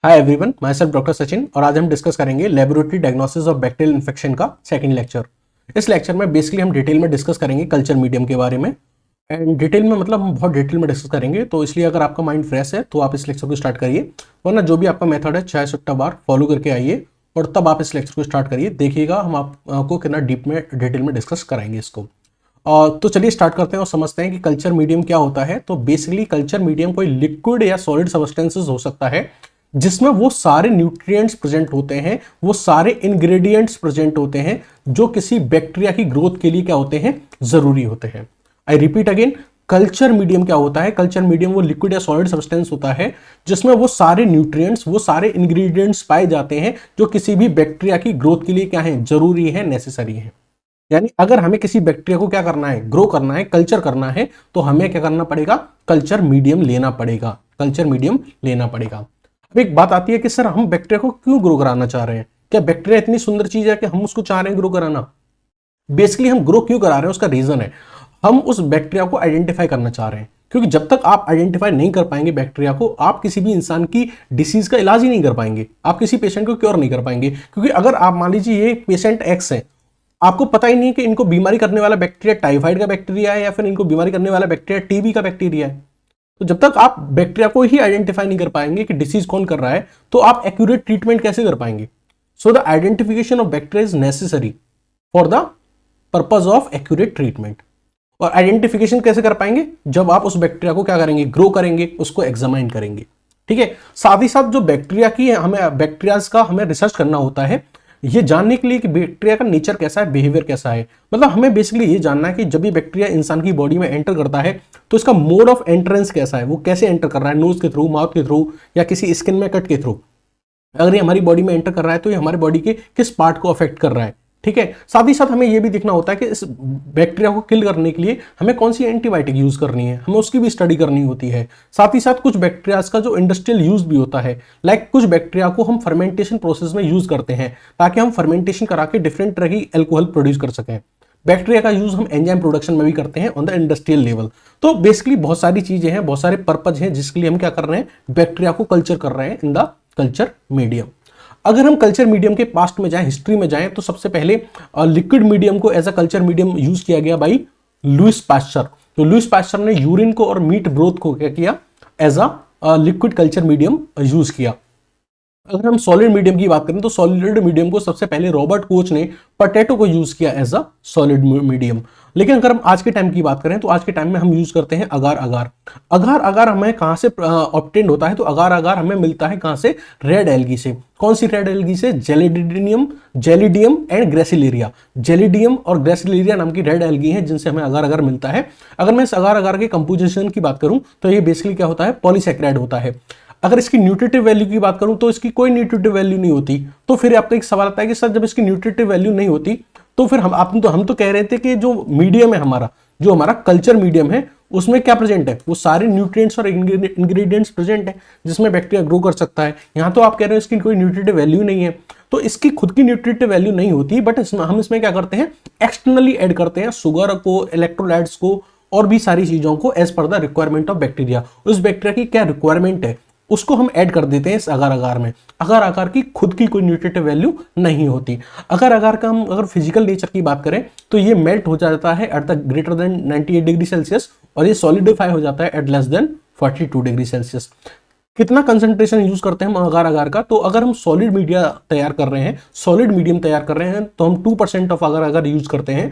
Hi everyone, my self doctor Sachin और आज हम डिस्कस करेंगे laboratory diagnosis of bacterial infection का सेकंड लेक्चर। इस लेक्चर में बेसिकली हम डिटेल में डिस्कस करेंगे कल्चर मीडियम के बारे में। एंड डिटेल में मतलब हम बहुत डिटेल में डिस्कस करेंगे, तो इसलिए अगर आपका माइंड फ्रेश है तो आप इस लेक्चर को स्टार्ट करिए, वरना जो भी आपका मेथड है 6 बार फॉलो करके आइए और तब आप इस लेक्चर को स्टार्ट करिए। देखिएगा हम आपको कितना डीप में डिटेल में डिस्कस कराएंगे इसको। तो चलिए स्टार्ट करते हैं और समझते हैं कि कल्चर मीडियम क्या होता है। तो बेसिकली कल्चर मीडियम कोई लिक्विड या सॉलिड सब्सटेंसेस हो सकता है जिसमें वो सारे न्यूट्रिएंट्स प्रेजेंट होते हैं, वो सारे इंग्रेडिएंट्स प्रेजेंट होते हैं जो किसी बैक्टीरिया की ग्रोथ के लिए क्या होते हैं, जरूरी होते हैं। आई रिपीट अगेन, कल्चर मीडियम क्या होता है? कल्चर मीडियम वो लिक्विड या सॉलिड सब्सटेंस होता है जिसमें वो सारे न्यूट्रिएंट्स, वो सारे इंग्रेडिएंट्स पाए जाते हैं जो किसी भी बैक्टीरिया की ग्रोथ के लिए क्या है, जरूरी है, नेसेसरी है। यानी अगर हमें किसी बैक्टीरिया को क्या करना है, ग्रो करना है, कल्चर करना है, तो हमें क्या करना पड़ेगा, कल्चर मीडियम लेना पड़ेगा, कल्चर मीडियम लेना पड़ेगा। अब एक बात आती है कि सर हम बैक्टीरिया को क्यों ग्रो कराना चाह रहे हैं? क्या बैक्टीरिया इतनी सुंदर चीज है कि हम उसको चाह रहे हैं ग्रो कराना? बेसिकली हम ग्रो क्यों करा रहे हैं उसका रीजन है, हम उस बैक्टीरिया को आइडेंटिफाई करना चाह रहे हैं। क्योंकि जब तक आप आइडेंटिफाई नहीं कर पाएंगे बैक्टीरिया को, आप किसी भी इंसान की डिसीज का इलाज ही नहीं कर पाएंगे, आप किसी पेशेंट को क्योर नहीं कर पाएंगे। क्योंकि अगर आप मान लीजिए ये पेशेंट एक्स है, आपको पता ही नहीं है कि इनको बीमारी करने वाला बैक्टीरिया टाइफाइड का बैक्टीरिया है या फिर इनको बीमारी करने वाला बैक्टीरिया टीबी का बैक्टीरिया है, तो जब तक आप बैक्टीरिया को ही आइडेंटिफाई नहीं कर पाएंगे कि डिसीज कौन कर रहा है, तो आप एक्यूरेट ट्रीटमेंट कैसे कर पाएंगे? So the identification of bacteria is necessary for the purpose of accurate treatment. और आइडेंटिफिकेशन कैसे कर पाएंगे? जब आप उस बैक्टीरिया को क्या करेंगे, ग्रो करेंगे, उसको एग्जामाइन करेंगे। ठीक है, साथ ही साथ जो बैक्टीरिया की हमें बैक्टीरियाज का हमें रिसर्च करना होता है ये जानने के लिए कि बैक्टीरिया का नेचर कैसा है, बिहेवियर कैसा है। मतलब हमें बेसिकली ये जानना है कि जब भी बैक्टीरिया इंसान की बॉडी में एंटर करता है तो इसका मोड ऑफ एंट्रेंस कैसा है, वो कैसे एंटर कर रहा है, नोज के थ्रू, माउथ के थ्रू या किसी स्किन में कट के थ्रू। अगर ये हमारी बॉडी में एंटर कर रहा है तो ये हमारे बॉडी के किस पार्ट को अफेक्ट कर रहा है। ठीक है, साथ ही साथ हमें यह भी देखना होता है कि इस बैक्टीरिया को किल करने के लिए हमें कौन सी एंटीबायोटिक यूज करनी है, हमें उसकी भी स्टडी करनी होती है। साथ ही साथ कुछ बैक्टीरिया का जो इंडस्ट्रियल यूज भी होता है, लाइक कुछ बैक्टीरिया को हम फर्मेंटेशन प्रोसेस में यूज करते हैं ताकि हम फर्मेंटेशन करा के डिफरेंट तरह की एल्कोहल प्रोड्यूस कर सकें। बैक्टीरिया का यूज हम एंजाइम प्रोडक्शन में भी करते हैं ऑन द इंडस्ट्रियल लेवल। तो बेसिकली बहुत सारी चीजें हैं, बहुत सारे पर्पज हैं जिसके लिए हम क्या कर रहे हैं, बैक्टीरिया को कल्चर कर रहे हैं इन द कल्चर मीडियम। अगर हम कल्चर मीडियम के पास्ट में जाएं, हिस्ट्री में जाएं, तो सबसे पहले लिक्विड मीडियम को as a culture medium use किया गया बाई लुईस पास्चर। तो लुईस पास्चर ने यूरिन को और मीट ब्रोथ को क्या किया, as a liquid culture medium use किया। अगर हम सॉलिड मीडियम की बात करें तो सॉलिड मीडियम को सबसे पहले रॉबर्ट कोच ने पोटैटो को यूज किया एज अ सॉलिड मीडियम। लेकिन अगर हम आज के टाइम की बात करें तो आज के टाइम में हम यूज करते हैं अगार अगार। अगार अगार हमें कहां से ऑब्टेन्ड होता है? तो अगार अगार हमें मिलता है कहां से, रेड एल्गी से। कौन सी रेड एल्गी से? Gelidium and gracilaria. जेलिडियम और ग्रेसिलेरिया नाम की रेड एल्गी है जिनसे हमें अगार अगार मिलता है। अगर मैं इस अगार अगार के कंपोजिशन की बात करूं तो ये बेसिकली क्या होता है, पॉलीसैकेराइड होता है। अगर इसकी न्यूट्रिटिव वैल्यू की बात करूं तो इसकी कोई न्यूट्रिटिव वैल्यू नहीं होती। तो फिर आपका एक सवाल आता है कि सर जब इसकी न्यूट्रिटिव वैल्यू नहीं होती तो फिर हम तो कह रहे थे कि जो मीडियम है हमारा, जो हमारा कल्चर मीडियम है, उसमें क्या प्रेजेंट है, वो सारे न्यूट्रिएंट्स और इंग्रेडिएंट्स प्रेजेंट है जिसमें बैक्टीरिया ग्रो कर सकता है। यहां तो आप कह रहे हो इसकी कोई न्यूट्रिटिव वैल्यू नहीं है, तो इसकी खुद की न्यूट्रिटिव वैल्यू नहीं होती, बट हम इसमें क्या करते हैं, एक्सटर्नली ऐड करते हैं शुगर को, इलेक्ट्रोलाइट्स को और भी सारी चीजों को as per the requirement of bacteria. उस बैक्टीरिया की क्या रिक्वायरमेंट है उसको हम ऐड कर देते हैं इस अगार अगार में। अगार अगार की खुद की कोई न्यूट्रिटिव वैल्यू नहीं होती। अगार अगार का हम अगर फिजिकल नेचर की बात करें तो ये मेल्ट हो जाता है at the greater than 98 degree Celsius और ये सॉलिडिफाई हो जाता है at less than 42 degree Celsius. कितना कंसंट्रेशन यूज करते हैं हम अगार अगार का? तो अगर हम सॉलिड मीडिया तैयार कर रहे हैं, सॉलिड मीडियम तैयार कर रहे हैं, तो हम 2% ऑफ अगार अगार यूज करते हैं।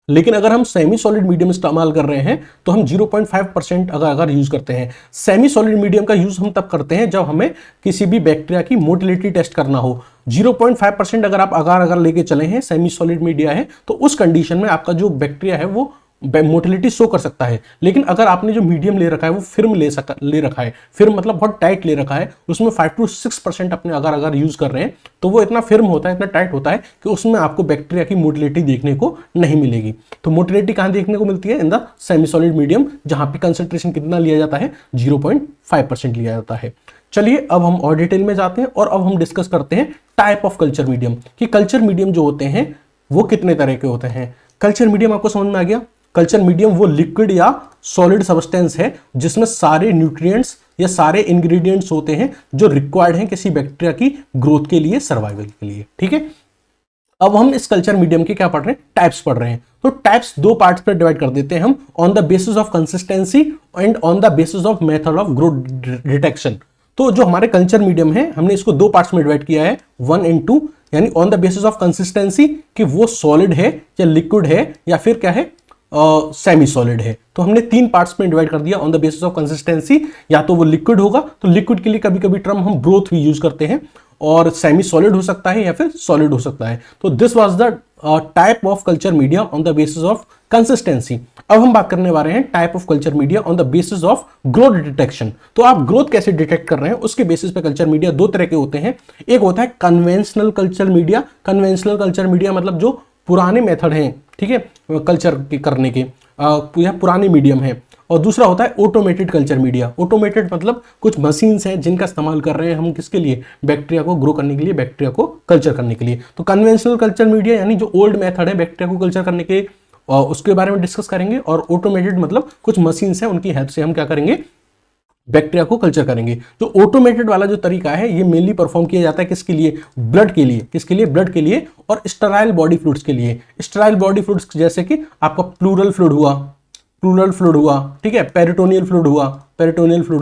लेकिन अगर हम सेमी सॉलिड मीडियम इस्तेमाल कर रहे हैं तो हम 0.5% अगर यूज करते हैं। सेमी सॉलिड मीडियम का यूज हम तब करते हैं जब हमें किसी भी बैक्टीरिया की मोटिलिटी टेस्ट करना हो। 0.5% अगर आप अगर लेके चले हैं, सेमी सॉलिड मीडिया है, तो उस कंडीशन में आपका जो बैक्टीरिया है वो मोटिलिटी शो कर सकता है। लेकिन अगर आपने जो मीडियम ले रखा है वो फिर्म ले रखा है, फिर्म मतलब बहुत टाइट ले रखा है, उसमें 5 to 6% अपने अगर यूज कर रहे हैं, तो वो इतना फिर्म होता है, इतना टाइट होता है कि उसमें आपको बैक्टीरिया की मोटिलिटी देखने को नहीं मिलेगी। तो मोटिलिटी कहां देखने को मिलती है? In the semi solid medium, जहां पे कंसंट्रेशन कितना लिया जाता है, 0.5% लिया जाता है। चलिए अब हम और डिटेल में जाते हैं और अब हम डिस्कस करते हैं टाइप ऑफ कल्चर मीडियम, कि कल्चर मीडियम जो होते हैं वो कितने तरह के होते हैं। कल्चर मीडियम आपको समझ में आ गया? कल्चर मीडियम वो लिक्विड या सॉलिड सब्सटेंस है जिसमें सारे न्यूट्रिएंट्स, ये सारे इंग्रेडिएंट्स होते हैं जो रिक्वायर्ड हैं किसी बैक्टीरिया की ग्रोथ के लिए, सर्वाइवल के लिए। ठीक है, अब हम इस कल्चर मीडियम के क्या पढ़ रहे हैं, टाइप्स पढ़ रहे हैं। तो टाइप्स दो पार्ट्स पर डिवाइड कर देते हैं हम, on the basis of consistency and on the basis of method of growth detection. तो जो हमारे कल्चर मीडियम है हमने इसको दो पार्ट्स में डिवाइड किया है, 1 and 2, यानी on the basis of consistency कि वो सॉलिड है या लिक्विड है या फिर क्या है सेमी सॉलिड है। तो हमने 3 पार्ट्स में डिवाइड कर दिया on the basis of consistency, या तो वो लिक्विड होगा, तो लिक्विड के लिए कभी कभी टर्म हम ब्रोथ भी यूज करते हैं, और सेमी सॉलिड हो सकता है या फिर सॉलिड हो सकता है। तो this was the type of culture media on the basis of consistency. अब हम बात करने वाले हैं type of culture media on the basis of growth detection. तो आप ग्रोथ कैसे डिटेक्ट कर रहे हैं उसके बेसिस पे कल्चर मीडिया दो तरह के होते हैं। एक होता है conventional culture media. Conventional culture media मतलब जो पुराने मेथड हैं, ठीक है, कल्चर के करने के, यह पुराने मीडियम है। और दूसरा होता है ऑटोमेटेड कल्चर मीडिया। ऑटोमेटेड मतलब कुछ मशीन्स हैं जिनका इस्तेमाल कर रहे हैं हम किसके लिए, बैक्टीरिया को ग्रो करने के लिए, बैक्टीरिया को कल्चर करने के लिए। तो कन्वेंशनल कल्चर मीडिया यानी जो ओल्ड मेथड है बैक्टीरिया को कल्चर करने के, उसके बारे में डिस्कस करेंगे। और ऑटोमेटेड मतलब कुछ मशीन्स हैं उनकी हेल्प से हम क्या करेंगे, बैक्टीरिया को कल्चर करेंगे। जो ऑटोमेटेड वाला जो तरीका है ये मेनली परफॉर्म किया जाता है किसके लिए, ब्लड के लिए। किसके लिए, ब्लड के लिए और स्टेराइल बॉडी फ्लूइड्स के लिए। स्टेराइल बॉडी फ्लूइड्स जैसे कि आपका प्लूरल फ्लूइड हुआ, ठीक है, पेरिटोनियल फ्लूइड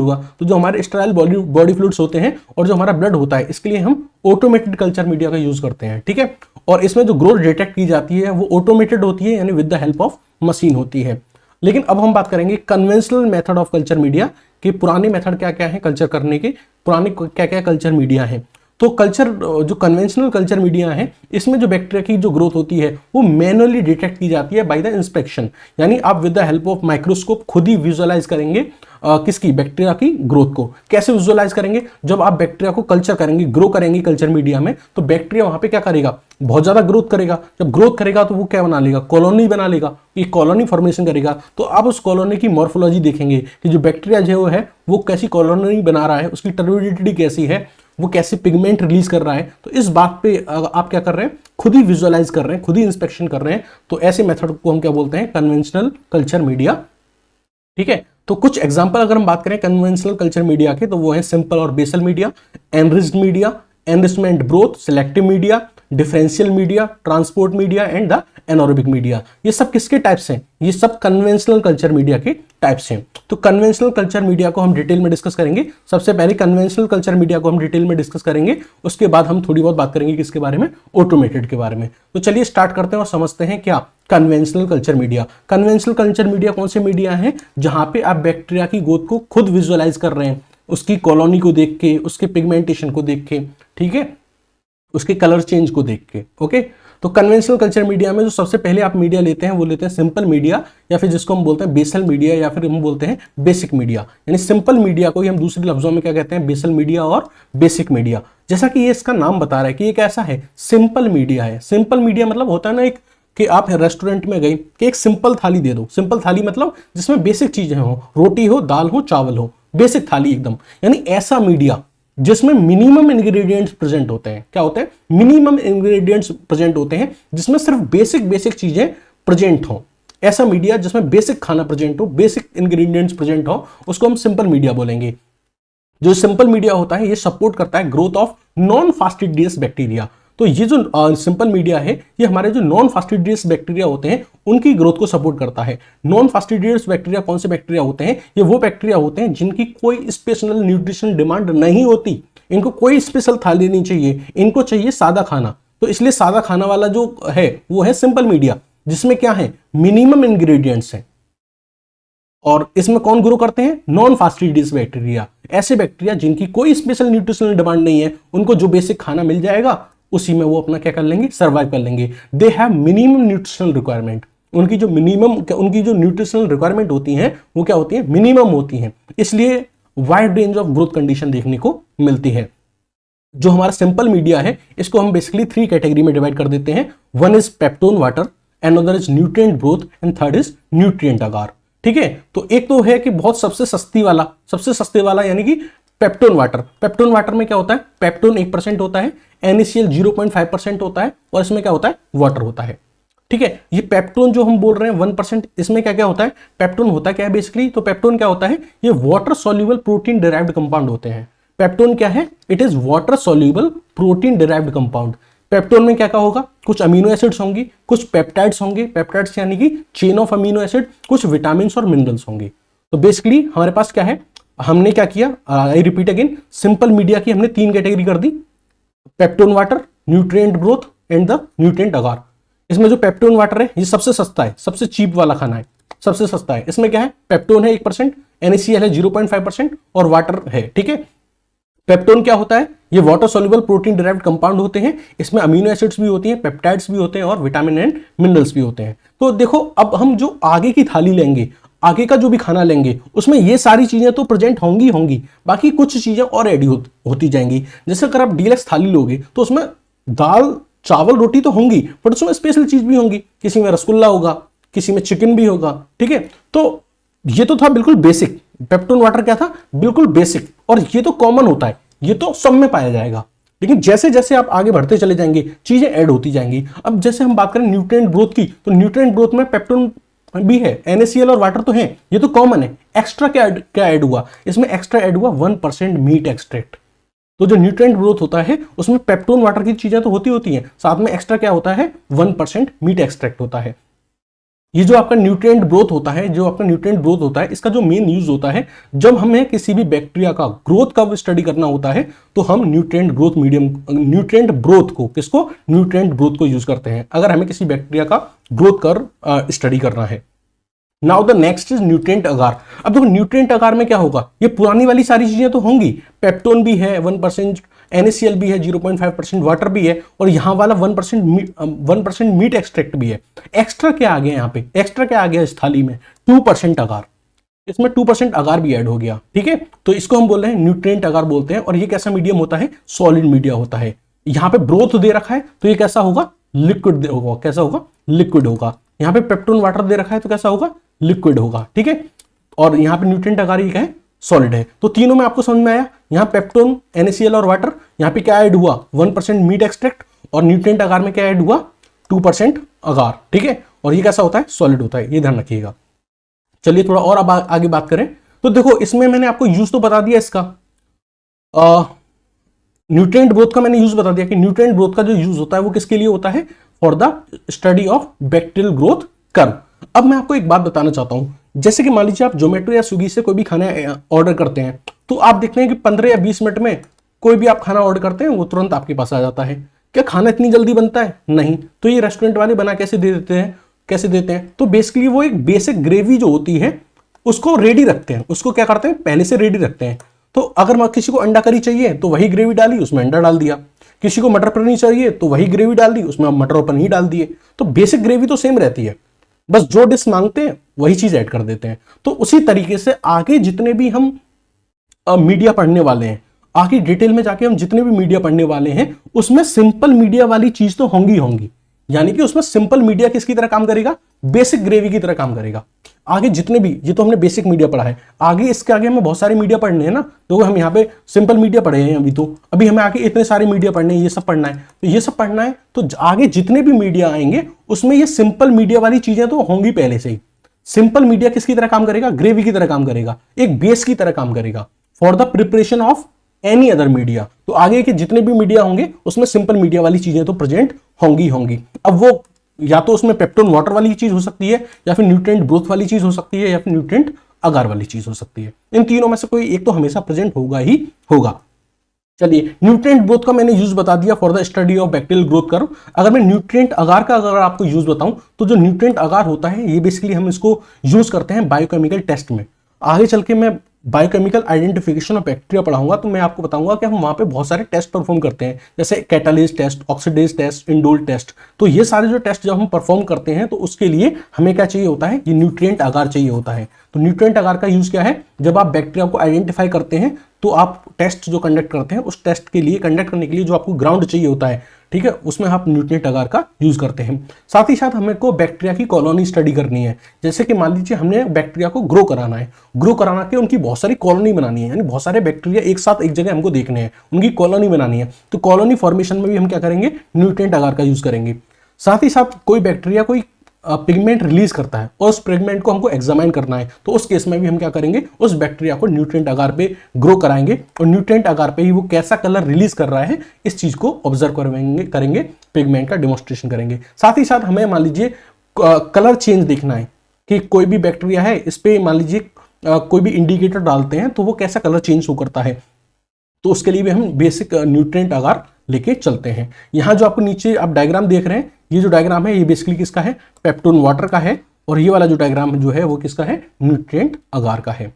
हुआ। तो जो हमारे स्टेराइल बॉडी फ्लूइड्स होते हैं और जो हमारा ब्लड होता है, इसके लिए हम ऑटोमेटेड कल्चर मीडिया का यूज करते हैं। ठीक है, और इसमें जो ग्रोथ डिटेक्ट की जाती है वो ऑटोमेटेड होती है, यानी with the help of machine होती है। लेकिन अब हम बात करेंगे conventional method of culture media कि पुराने मेथड क्या क्या है कल्चर करने के, पुराने क्या क्या कल्चर मीडिया है। तो कल्चर जो कन्वेंशनल कल्चर मीडिया है इसमें जो बैक्टीरिया की जो ग्रोथ होती है वो मैनुअली डिटेक्ट की जाती है बाय द इंस्पेक्शन। यानी आप with the help of microscope खुद ही विजुअलाइज करेंगे किसकी, बैक्टीरिया की ग्रोथ को। कैसे विजुअलाइज करेंगे, जब आप बैक्टीरिया को कल्चर करेंगे, ग्रो करेंगे कल्चर मीडिया में, तो बैक्टीरिया वहां पे क्या करेगा, बहुत ज्यादा ग्रोथ करेगा। जब ग्रोथ करेगा तो वो क्या बना लेगा, कॉलोनी बना लेगा, ये कॉलोनी फॉर्मेशन करेगा। तो आप उस कॉलोनी की मॉर्फोलॉजी देखेंगे कि जो बैक्टीरिया जो है वो कैसी कॉलोनी बना रहा है, उसकी टर्बिडिटी कैसी है, वो कैसे पिगमेंट रिलीज कर रहा है। तो इस बात पे आप क्या कर रहे हैं, खुद ही विजुअलाइज कर रहे हैं, खुद ही इंस्पेक्शन कर रहे हैं। तो ऐसे मेथड को हम क्या बोलते हैं, कन्वेंशनल कल्चर मीडिया। ठीक है, तो कुछ एग्जांपल अगर हम बात करें कन्वेंशनल कल्चर मीडिया के, तो वो है सिंपल और basal media, enriched media, enrichment broth, selective media, differential media, transport media and the anaerobic media. ये सब किसके टाइप्स हैं, ये सब कन्वेंशनल कल्चर मीडिया के टाइप्स हैं। तो कन्वेंशनल कल्चर मीडिया को हम डिटेल में डिस्कस करेंगे। सबसे पहले कन्वेंशनल कल्चर मीडिया को हम डिटेल में डिस्कस करेंगे, उसके बाद हम थोड़ी बहुत बात करेंगे किसके बारे में, ऑटोमेटेड के बारे में। तो चलिए स्टार्ट करते हैं और समझते हैं क्या conventional culture media. Conventional culture media कौन से मीडिया है, जहां पे आप बैक्टीरिया की ग्रोथ को खुद विजुअलाइज कर रहे हैं, उसकी कॉलोनी को देख के, उसके पिगमेंटेशन को देख के, ठीक है, उसके कलर चेंज को देख के। ओके, तो कन्वेंशनल कल्चर मीडिया में जो सबसे पहले आप मीडिया लेते हैं वो लेते हैं सिंपल मीडिया, या फिर जिसको हम बोलते हैं बेसल मीडिया, या फिर हम बोलते हैं बेसिक मीडिया। यानी सिंपल मीडिया को ही हम दूसरे लफ्जों में क्या कहते हैं, बेसल मीडिया और बेसिक मीडिया। जैसा कि ये इसका नाम बता रहा है कि ये कैसा है, सिंपल मीडिया है। सिंपल मीडिया मतलब होता है ना एक कि आप रेस्टोरेंट में गए कि एक सिंपल थाली दे दो। सिंपल थाली मतलब जिसमें बेसिक चीजें हो, रोटी हो, दाल हो, चावल हो, बेसिक थाली एकदम। यानी ऐसा मीडिया जिसमें मिनिमम इंग्रेडिएंट्स प्रेजेंट होते हैं। क्या होते हैं, मिनिमम इंग्रेडिएंट्स प्रेजेंट होते हैं, जिसमें सिर्फ बेसिक चीजें प्रेजेंट हो। ऐसा मीडिया जिसमें बेसिक खाना प्रेजेंट हो, बेसिक इंग्रेडिएंट्स प्रेजेंट हो, उसको हम सिंपल मीडिया बोलेंगे। जो सिंपल मीडिया होता है ये सपोर्ट करता है growth of non fastidious bacteria. तो ये जो सिंपल मीडिया है ये हमारे जो नॉन फास्टिडियस बैक्टीरिया होते हैं उनकी ग्रोथ को सपोर्ट करता है। नॉन फास्टिडियस बैक्टीरिया कौन से बैक्टीरिया होते हैं, ये वो बैक्टीरिया होते हैं जिनकी कोई स्पेशल न्यूट्रिशन डिमांड नहीं होती, इनको कोई स्पेशल थाली नहीं चाहिए, इनको चाहिए सादा खाना। तो इसलिए सादा खाना वाला जो है वो है सिंपल मीडिया, जिसमें क्या है, मिनिमम इंग्रेडिएंट्स हैं। और इसमें कौन ग्रो करते हैं, नॉन फास्टिडियस बैक्टीरिया। ऐसे बैक्टीरिया जिनकी कोई स्पेशल न्यूट्रिशनल डिमांड नहीं है, उनको जो बेसिक खाना मिल जाएगा उसी में वो अपना क्या कर लेंगे, सर्वाइव कर लेंगे। They have minimum nutritional requirement. उनकी जो न्यूट्रिशनल रिक्वायरमेंट होती हैं वो क्या होती है, मिनिमम होती हैं। इसलिए wide range of growth condition देखने को मिलती है। जो हमारा सिंपल मीडिया है इसको हम बेसिकली 3 कैटेगरी में डिवाइड कर देते हैं। One is peptone water, another is nutrient growth and third is nutrient agar. ठीक है, तो एक तो है कि बहुत सबसे सस्ते वाला यानी कि पेप्टोन वाटर। पेप्टोन वाटर में क्या होता है, पेप्टोन 1% होता है, NaCl 0.5% होता है, और इसमें क्या होता है, वाटर होता है। ठीक है। ये पेप्टोन जो हम बोल रहे हैं 1%, इसमें क्या क्या होता है, पेप्टोन होता क्या है बेसिकली, तो पेप्टोन क्या होता है, ये water soluble protein derived compound होते हैं। पेप्टोन क्या है, it is water soluble protein derived compound. Peptone में क्या क्या होगा, कुछ अमीनो एसिड्स होंगी, कुछ पेप्टाइड्स होंगे, पेप्टाइड्स यानी कि चेन ऑफ अमीनो एसिड, कुछ विटामिन और मिनरल्स होंगे। तो बेसिकली हमारे पास क्या है, हमने क्या किया, I repeat again, simple media की हमने 3 कैटेगरी कर दी, peptone water, nutrient growth and the nutrient agar. इसमें जो पेप्टोन वाटर है ये सबसे सस्ता है, सबसे चीप वाला खाना है, सबसे सस्ता है। इसमें क्या है, पेप्टोन है 1%, NaCl है 0.5% और वाटर है, ठीक है। पेप्टोन क्या होता है, ये water soluble protein derived compound होते हैं, इसमें अमीनो एसिड्स भी होती हैं, पेप्टाइड्स भी होते हैं और विटामिन एंड मिनरल्स भी होते हैं। तो देखो अब हम जो आगे की थाली लेंगे, आगे का जो भी खाना लेंगे, उसमें ये सारी चीजें तो प्रेजेंट होंगी होंगी, बाकी कुछ चीजें और ऐड होती जाएंगी। जैसे अगर आप डीलक्स थाली लोगे तो उसमें दाल चावल रोटी तो होंगी, बट उसमें स्पेशल चीज भी होंगी, किसी में रसगुल्ला होगा, किसी में चिकन भी होगा, ठीक है। तो ये तो था बिल्कुल बेसिक, पेप्टोन वाटर क्या था, बिल्कुल बेसिक, और ये तो कॉमन होता है, ये तो सब में पाया जाएगा। लेकिन जैसे जैसे आप आगे बढ़ते चले जाएंगे चीजें ऐड होती जाएंगी। अब जैसे हम बात करें न्यूट्रिएंट ग्रोथ की, तो न्यूट्रिएंट ग्रोथ में पेप्टोन भी है, NaCl और वाटर तो है, ये तो कॉमन है। एक्स्ट्रा क्या ऐड हुआ, इसमें एक्स्ट्रा ऐड हुआ 1% मीट एक्सट्रैक्ट। तो जो न्यूट्रिएंट ग्रोथ होता है उसमें पेप्टोन वाटर की चीजें तो होती हैं, साथ में एक्स्ट्रा क्या होता है, 1% मीट एक्सट्रैक्ट होता है। ये जो आपका न्यूट्रिएंट ग्रोथ होता है, जो आपका न्यूट्रिएंट ग्रोथ होता है, इसका जो मेन यूज होता है, जब हमें किसी भी बैक्टीरिया का ग्रोथ का स्टडी करना होता है तो हम nutrient growth medium, nutrient growth को, किसको, न्यूट्रिएंट ग्रोथ को यूज करते हैं अगर हमें किसी बैक्टीरिया का ग्रोथ कर स्टडी करना है। Now the next is nutrient agar. अब देखो न्यूट्रिएंट अगार में क्या होगा, ये पुरानी वाली सारी चीजें तो होंगी, पेप्टोन भी है 1%, NaCl भी है 0.5%, वाटर भी है, और यहां वाला 1% मीट एक्सट्रैक्ट भी है। एक्स्ट्रा क्या आ गया यहाँ पे, एक्स्ट्रा क्या आ गया इस थाली में, 2% अगार, इसमें 2% अगार भी ऐड हो गया, ठीक है। तो इसको हम बोल रहे हैं न्यूट्रिएंट अगार बोलते हैं। और ये कैसा मीडियम होता है, सॉलिड मीडिया होता है। यहाँ पे ब्रोथ दे रखा है तो ये कैसा होगा, लिक्विड होगा, कैसा होगा, लिक्विड होगा। यहाँ पे पेप्टोन वाटर दे रखा है तो कैसा होगा, लिक्विड होगा, ठीक है। और यहाँ पे न्यूट्रिएंट अगार ये क्या है, सॉलिड है। तो तीनों में आपको समझ में आया, यहाँ पेप्टोन, NaCl और वाटर, यहाँ पे क्या ऐड हुआ, 1% मीट एक्सट्रैक्ट, और न्यूट्रिएंट अगार में क्या ऐड हुआ, 2% अगार, ठीक है। और ये कैसा होता है, सॉलिड होता है, ये ध्यान रखिएगा। चलिए थोड़ा और अब आगे बात करें तो देखो इसमें मैंने आपको यूज तो बता दिया इसका, न्यूट्रिएंट ग्रोथ का मैंने यूज बता दिया कि न्यूट्रिएंट ग्रोथ का जो यूज होता है वो किसके लिए होता है, for the study of bacterial growth curve. अब मैं आपको एक बात बताना चाहता हूं, जैसे कि मान लीजिए आप जोमेटो या स्विगी से कोई भी खाना ऑर्डर करते हैं तो आप देखते हैं कि 15 या 20 मिनट में कोई भी आप खाना ऑर्डर करते हैं वो तुरंत आपके पास आ जाता है। क्या खाना इतनी जल्दी बनता है, नहीं। तो ये रेस्टोरेंट वाले बना कैसे दे देते हैं, कैसे देते हैं, तो बेसिकली वो एक बेसिक ग्रेवी जो होती है उसको रेडी रखते हैं, उसको क्या करते हैं, पहले से रेडी रखते हैं। तो अगर किसी को अंडा करी चाहिए तो वही ग्रेवी डाली, उसमें अंडा डाल दिया, किसी को मटर पनीर चाहिए तो वही ग्रेवी डाल दी, उसमें मटर और पनीर डाल दिए। तो बेसिक ग्रेवी तो सेम रहती है, बस जो डिश मांगते हैं वही चीज ऐड कर देते हैं। तो उसी तरीके से आगे जितने भी हम मीडिया पढ़ने वाले हैं, आगे डिटेल में जाके हम जितने भी मीडिया पढ़ने वाले हैं उसमें सिंपल मीडिया वाली चीज तो होंगी होंगी, यानी कि उसमें सिंपल मीडिया किसकी तरह काम करेगा, बेसिक ग्रेवी की तरह काम करेगा। आगे जितने भी, ये तो हमने बेसिक मीडिया पढ़ा है, आगे इसके आगे हमें बहुत सारे मीडिया पढ़ने हैं ना, तो हम यहाँ पे सिंपल मीडिया पढ़े हैं अभी हमें आगे इतने सारे मीडिया पढ़ने हैं, ये सब पढ़ना है, तो ये सब पढ़ना है। तो आगे जितने भी मीडिया आएंगे उसमें ये सिंपल मीडिया वाली चीजें तो होंगी पहले से ही। सिंपल मीडिया किसकी तरह काम करेगा, ग्रेवी की तरह काम करेगा, एक बेस की तरह काम करेगा for the preparation of any other media. तो आगे के जितने भी मीडिया होंगे उसमें सिंपल मीडिया वाली चीजें तो प्रेजेंट होंगी होंगी। अब वो या तो उसमें पेप्टोन वाटर वाली चीज हो सकती है, या फिर न्यूट्रिएंट ग्रोथ वाली चीज हो सकती है, या फिर न्यूट्रिएंट अगार वाली चीज हो सकती है। इन तीनों में से कोई एक तो हमेशा प्रेजेंट होगा ही होगा। चलिए न्यूट्रिएंट ग्रोथ का मैंने यूज बता दिया for the study of bacterial growth curve. अगर मैं न्यूट्रिएंट अगार का अगर आपको यूज बताऊं तो जो न्यूट्रिएंट अगार होता है ये बेसिकली हम इसको यूज करते हैं बायोकेमिकल टेस्ट में। आगे चल के मैं बायोकेमिकल आइडेंटिफिकेशन ऑफ बैक्टीरिया पढ़ाऊंगा तो मैं आपको बताऊंगा कि हम वहां पे बहुत सारे टेस्ट परफॉर्म करते हैं, जैसे catalase test, oxidase test, indole test. तो ये सारे जो टेस्ट जब हम परफॉर्म करते हैं तो उसके लिए हमें क्या चाहिए होता है, ये न्यूट्रिएंट अगार चाहिए होता है। तो न्यूट्रिएंट अगार का यूज क्या है, जब आप बैक्टीरिया को आइडेंटिफाई करते हैं तो आप टेस्ट जो कंडक्ट करते हैं उस टेस्ट के लिए, कंडक्ट करने के लिए जो आपको ग्राउंड चाहिए होता है, ठीक है, उसमें आप न्यूट्रिएंट अगार का यूज करते हैं। साथ ही साथ हमें को बैक्टीरिया की कॉलोनी स्टडी करनी है। जैसे कि मान लीजिए हमने बैक्टीरिया को ग्रो कराना है, ग्रो कराना के उनकी बहुत सारी कॉलोनी बनानी है, यानी बहुत सारे बैक्टीरिया एक साथ एक जगह हमको देखने हैं, उनकी कॉलोनी बनानी है। तो कॉलोनी फॉर्मेशन में भी हम क्या करेंगे, न्यूट्रिएंट अगार का यूज करेंगे। साथ ही साथ कोई बैक्टीरिया कोई पिगमेंट रिलीज करता है और उस पिगमेंट को हमको एग्जामाइन करना है, तो उस केस में भी हम क्या करेंगे, उस बैक्टीरिया को न्यूट्रिएंट आकार पे ग्रो कराएंगे और न्यूट्रिएंट आकार पे ही वो कैसा कलर रिलीज कर रहा है इस चीज को ऑब्जर्व करेंगे, पिगमेंट का डेमोन्स्ट्रेशन करेंगे। साथ ही साथ हमें मान लीजिए कलर चेंज देखना है कि कोई भी बैक्टीरिया है इस पे मान लीजिए कोई भी इंडिकेटर डालते हैं तो वो कैसा कलर चेंज शो करता है, तो उसके लिए भी हम बेसिक न्यूट्रिएंट आकार लेके चलते हैं। यहाँ जो आपको नीचे आप डायग्राम देख रहे हैं, ये जो डायग्राम है ये बेसिकली किसका है, पेप्टोन वाटर का है, और ये वाला जो डायग्राम जो है वो किसका है, न्यूट्रिएंट आकार का है।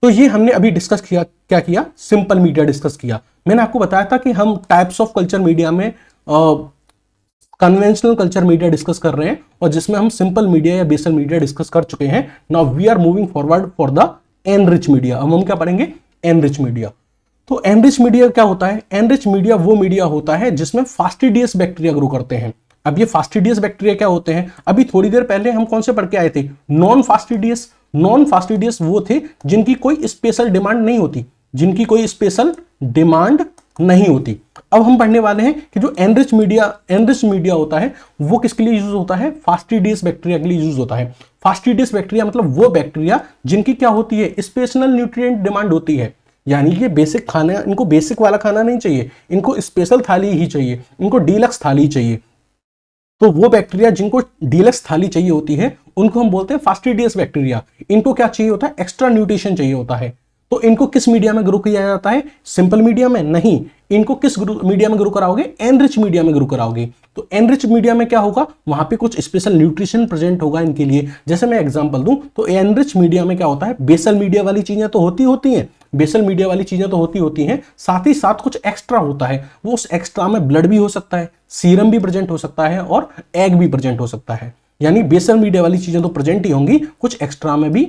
तो ये हमने अभी डिस्कस किया, क्या किया, सिंपल मीडिया डिस्कस किया। मैंने आपको बताया था कि हम टाइप्स ऑफ कल्चर मीडिया में कन्वेंशनल कल्चर मीडिया डिस्कस कर रहे हैं और जिसमें हम सिंपल मीडिया या बेसल मीडिया डिस्कस कर चुके हैं। Now we are moving forward for the enrich media. अब हम क्या पढ़ेंगे, एनरिच मीडिया। तो एनरिच मीडिया क्या होता है, एनरिच मीडिया वो मीडिया होता है जिसमें फास्टिडियस बैक्टीरिया ग्रो करते हैं। अब ये फास्टिडियस बैक्टीरिया क्या होते हैं, अभी थोड़ी देर पहले हम कौन से पढ़ के आए थे, नॉन फास्टिडियस। नॉन फास्टिडियस वो थे जिनकी कोई स्पेशल डिमांड नहीं होती, जिनकी कोई स्पेशल डिमांड नहीं होती। अब हम पढ़ने वाले हैं कि जो एनरिच मीडिया होता है वो किसके लिए यूज होता है, फास्टिडियस बैक्टीरिया के लिए यूज होता है। फास्टिडियस बैक्टीरिया मतलब वो बैक्टीरिया जिनकी क्या होती है, स्पेशल न्यूट्रिएंट डिमांड होती है, यानी ये बेसिक खाना, इनको बेसिक वाला खाना नहीं चाहिए, इनको स्पेशल थाली ही चाहिए, इनको डीलक्स थाली चाहिए। तो वो बैक्टीरिया जिनको डीलक्स थाली चाहिए होती है उनको हम बोलते हैं फास्टिडियस बैक्टीरिया। इनको क्या चाहिए होता है, एक्स्ट्रा न्यूट्रिशन चाहिए होता है। तो इनको किस मीडिया में ग्रो किया जाता है, सिंपल मीडिया में नहीं, इनको किस मीडिया में ग्रो कराओगे, एनरिच मीडिया में ग्रो कराओगे। तो एनरिच मीडिया में क्या होगा, वहां पे कुछ स्पेशल न्यूट्रिशन प्रेजेंट होगा इनके लिए। जैसे मैं एग्जांपल दूं तो एनरिच मीडिया में क्या होता है, बेसल मीडिया वाली चीजें तो होती हैं, बेसल मीडिया वाली चीजें तो होती हैं, साथ ही साथ कुछ एक्स्ट्रा होता है। वो उस एक्स्ट्रा में ब्लड भी हो सकता है, सीरम भी प्रेजेंट हो सकता है और एग भी प्रेजेंट हो सकता है। यानी बेसल मीडिया वाली चीजें तो प्रेजेंट ही होंगी, कुछ एक्स्ट्रा में भी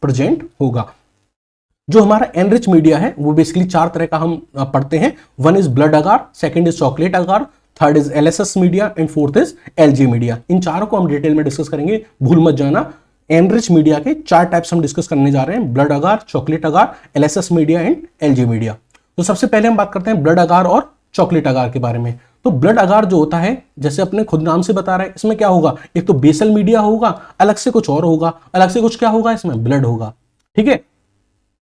प्रेजेंट होगा। जो हमारा एनरिच मीडिया है वो बेसिकली 4 तरह का हम पढ़ते हैं। One is blood agar, second is chocolate agar, third is LSS media and fourth is LG media. इन चारों को हम डिटेल में डिस्कस करेंगे, भूल मत जाना। एनरिच मीडिया के 4 टाइप्स हम डिस्कस करने जा रहे हैं, blood agar, chocolate agar, LSS media and LG media. तो सबसे पहले हम बात करते हैं ब्लड अगार और चॉकलेट अगार के बारे में। तो ब्लड अगार जो होता है, जैसे अपने खुद नाम से बता रहे हैं, इसमें क्या होगा, एक तो बेसल मीडिया होगा, अलग से कुछ और होगा, अलग से कुछ क्या होगा, इसमें ब्लड होगा। ठीक है,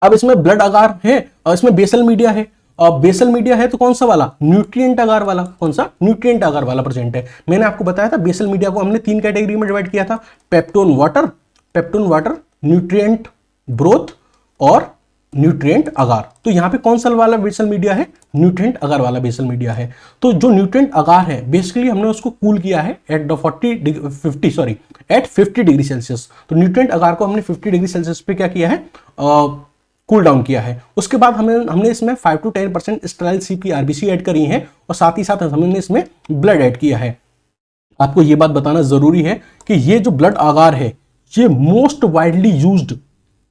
अब इसमें ब्लड अगार है और इसमें बेसल मीडिया है, और बेसल मीडिया है तो कौन सा वाला, न्यूट्रिएंट अगार वाला। कौन सा, न्यूट्रिएंट अगार वाला प्रेजेंट है। मैंने आपको बताया था बेसल मीडिया को हमने 3 कैटेगरी में डिवाइड किया था, पेप्टोन वाटर, न्यूट्रिएंट ब्रोथ और न्यूट्रिएंट अगार। तो यहाँ पे कौन सा वाला बेसल मीडिया है, न्यूट्रिएंट अगार वाला बेसल मीडिया है। तो जो न्यूट्रिएंट अगार है बेसिकली हमने उसको कूल किया है एट 50 डिग्री सेल्सियस। तो न्यूट्रिएंट अगार को हमने 50 डिग्री सेल्सियस पे क्या किया है, कूल डाउन किया है। उसके बाद हमने इसमें 5 to 10% स्टेराइल सी की आरबीसी ऐड करी है और साथ ही साथ हमने इसमें ब्लड ऐड किया है। आपको ये बात बताना जरूरी है कि ये जो ब्लड आगार है ये मोस्ट वाइडली यूज्ड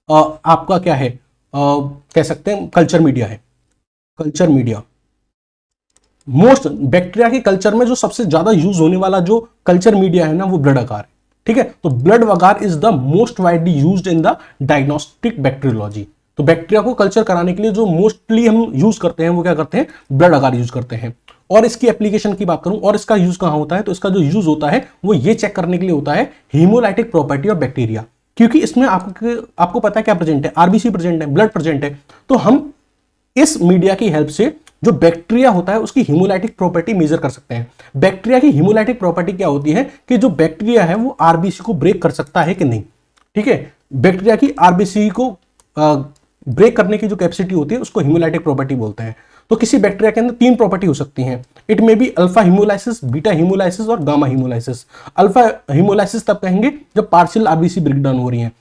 आपका क्या है, कह सकते हैं कल्चर मीडिया है। कल्चर मीडिया मोस्ट बैक्टीरिया के कल्चर में जो सबसे ज्यादा यूज होने वाला जो कल्चर मीडिया है ना वो ब्लड आगार है। ठीक है, तो ब्लड आगार is the most widely used in the diagnostic bacteriology. तो बैक्टीरिया को कल्चर कराने के लिए जो मोस्टली हम यूज करते हैं वो क्या करते हैं, ब्लड आगार यूज करते हैं। और इसकी एप्लीकेशन की बात करूं और इसका यूज कहां होता है, तो इसका जो यूज होता है वो ये चेक करने के लिए होता है हीमोलाइटिक प्रॉपर्टी ऑफ बैक्टीरिया। क्योंकि इसमें आपको पता है क्या प्रेजेंट है, आरबीसी प्रेजेंट है, ब्लड प्रेजेंट है। तो हम इस मीडिया की हेल्प से जो बैक्टीरिया होता है उसकी हीमोलाइटिक प्रॉपर्टी मेजर कर सकते हैं। बैक्टीरिया की हीमोलाइटिक प्रॉपर्टी क्या होती है कि जो बैक्टीरिया है वो आरबीसी को ब्रेक कर सकता है कि नहीं। ठीक है, बैक्टीरिया की आरबीसी को ब्रेक करने की जो कैपेसिटी होती है उसको हीमोलाइटिक प्रॉपर्टी बोलते हैं। तो किसी बैक्टीरिया के अंदर 3 प्रॉपर्टी हो सकती हैं, it may be alpha haemolysis, beta haemolysis और गामा हीमोलाइसिस। अल्फा हीमोलाइसिस तब कहेंगे जब पार्शियल आरबीसी ब्रेकडाउन हो रही है,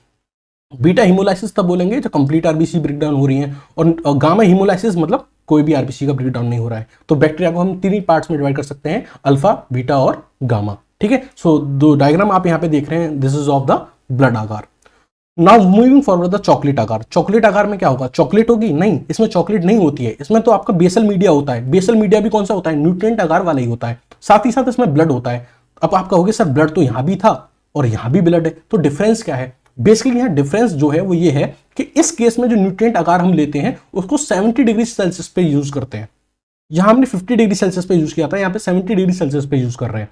बीटा हीमोलाइसिस तब बोलेंगे जब कंप्लीट आरबीसी ब्रेकडाउन हो रही है, और गामा हीमोलाइसिस मतलब कोई भी आरबीसी का ब्रेकडाउन नहीं हो रहा है। तो बैक्टीरिया को हम 3 पार्ट्स में डिवाइड कर सकते हैं, अल्फा, बीटा और गामा। ठीक है, सो दो डायग्राम आप यहाँ पे देख रहे हैं, this is of the blood agar. Now moving forward the chocolate agar. Chocolate agar में क्या होगा, चॉकलेट होगी नहीं, इसमें चॉकलेट नहीं होती है, इसमें तो आपका बेसल मीडिया होता है। बेसल मीडिया भी कौन सा होता है, न्यूट्रिएंट आगार वाला ही होता है, साथ ही साथ इसमें ब्लड होता है। अब आप कहोगे सर ब्लड तो यहां भी था और यहां भी ब्लड है, तो डिफरेंस क्या है। बेसिकली यहाँ डिफरेंस जो है वो ये है कि इस केस में जो न्यूट्रिएंट आगार हम लेते हैं उसको 70 डिग्री सेल्सियस पे यूज करते हैं। यहां हमने 50 डिग्री सेल्सियस पे यूज किया था, यहाँ पे 70 डिग्री सेल्सियस पे यूज कर रहे हैं।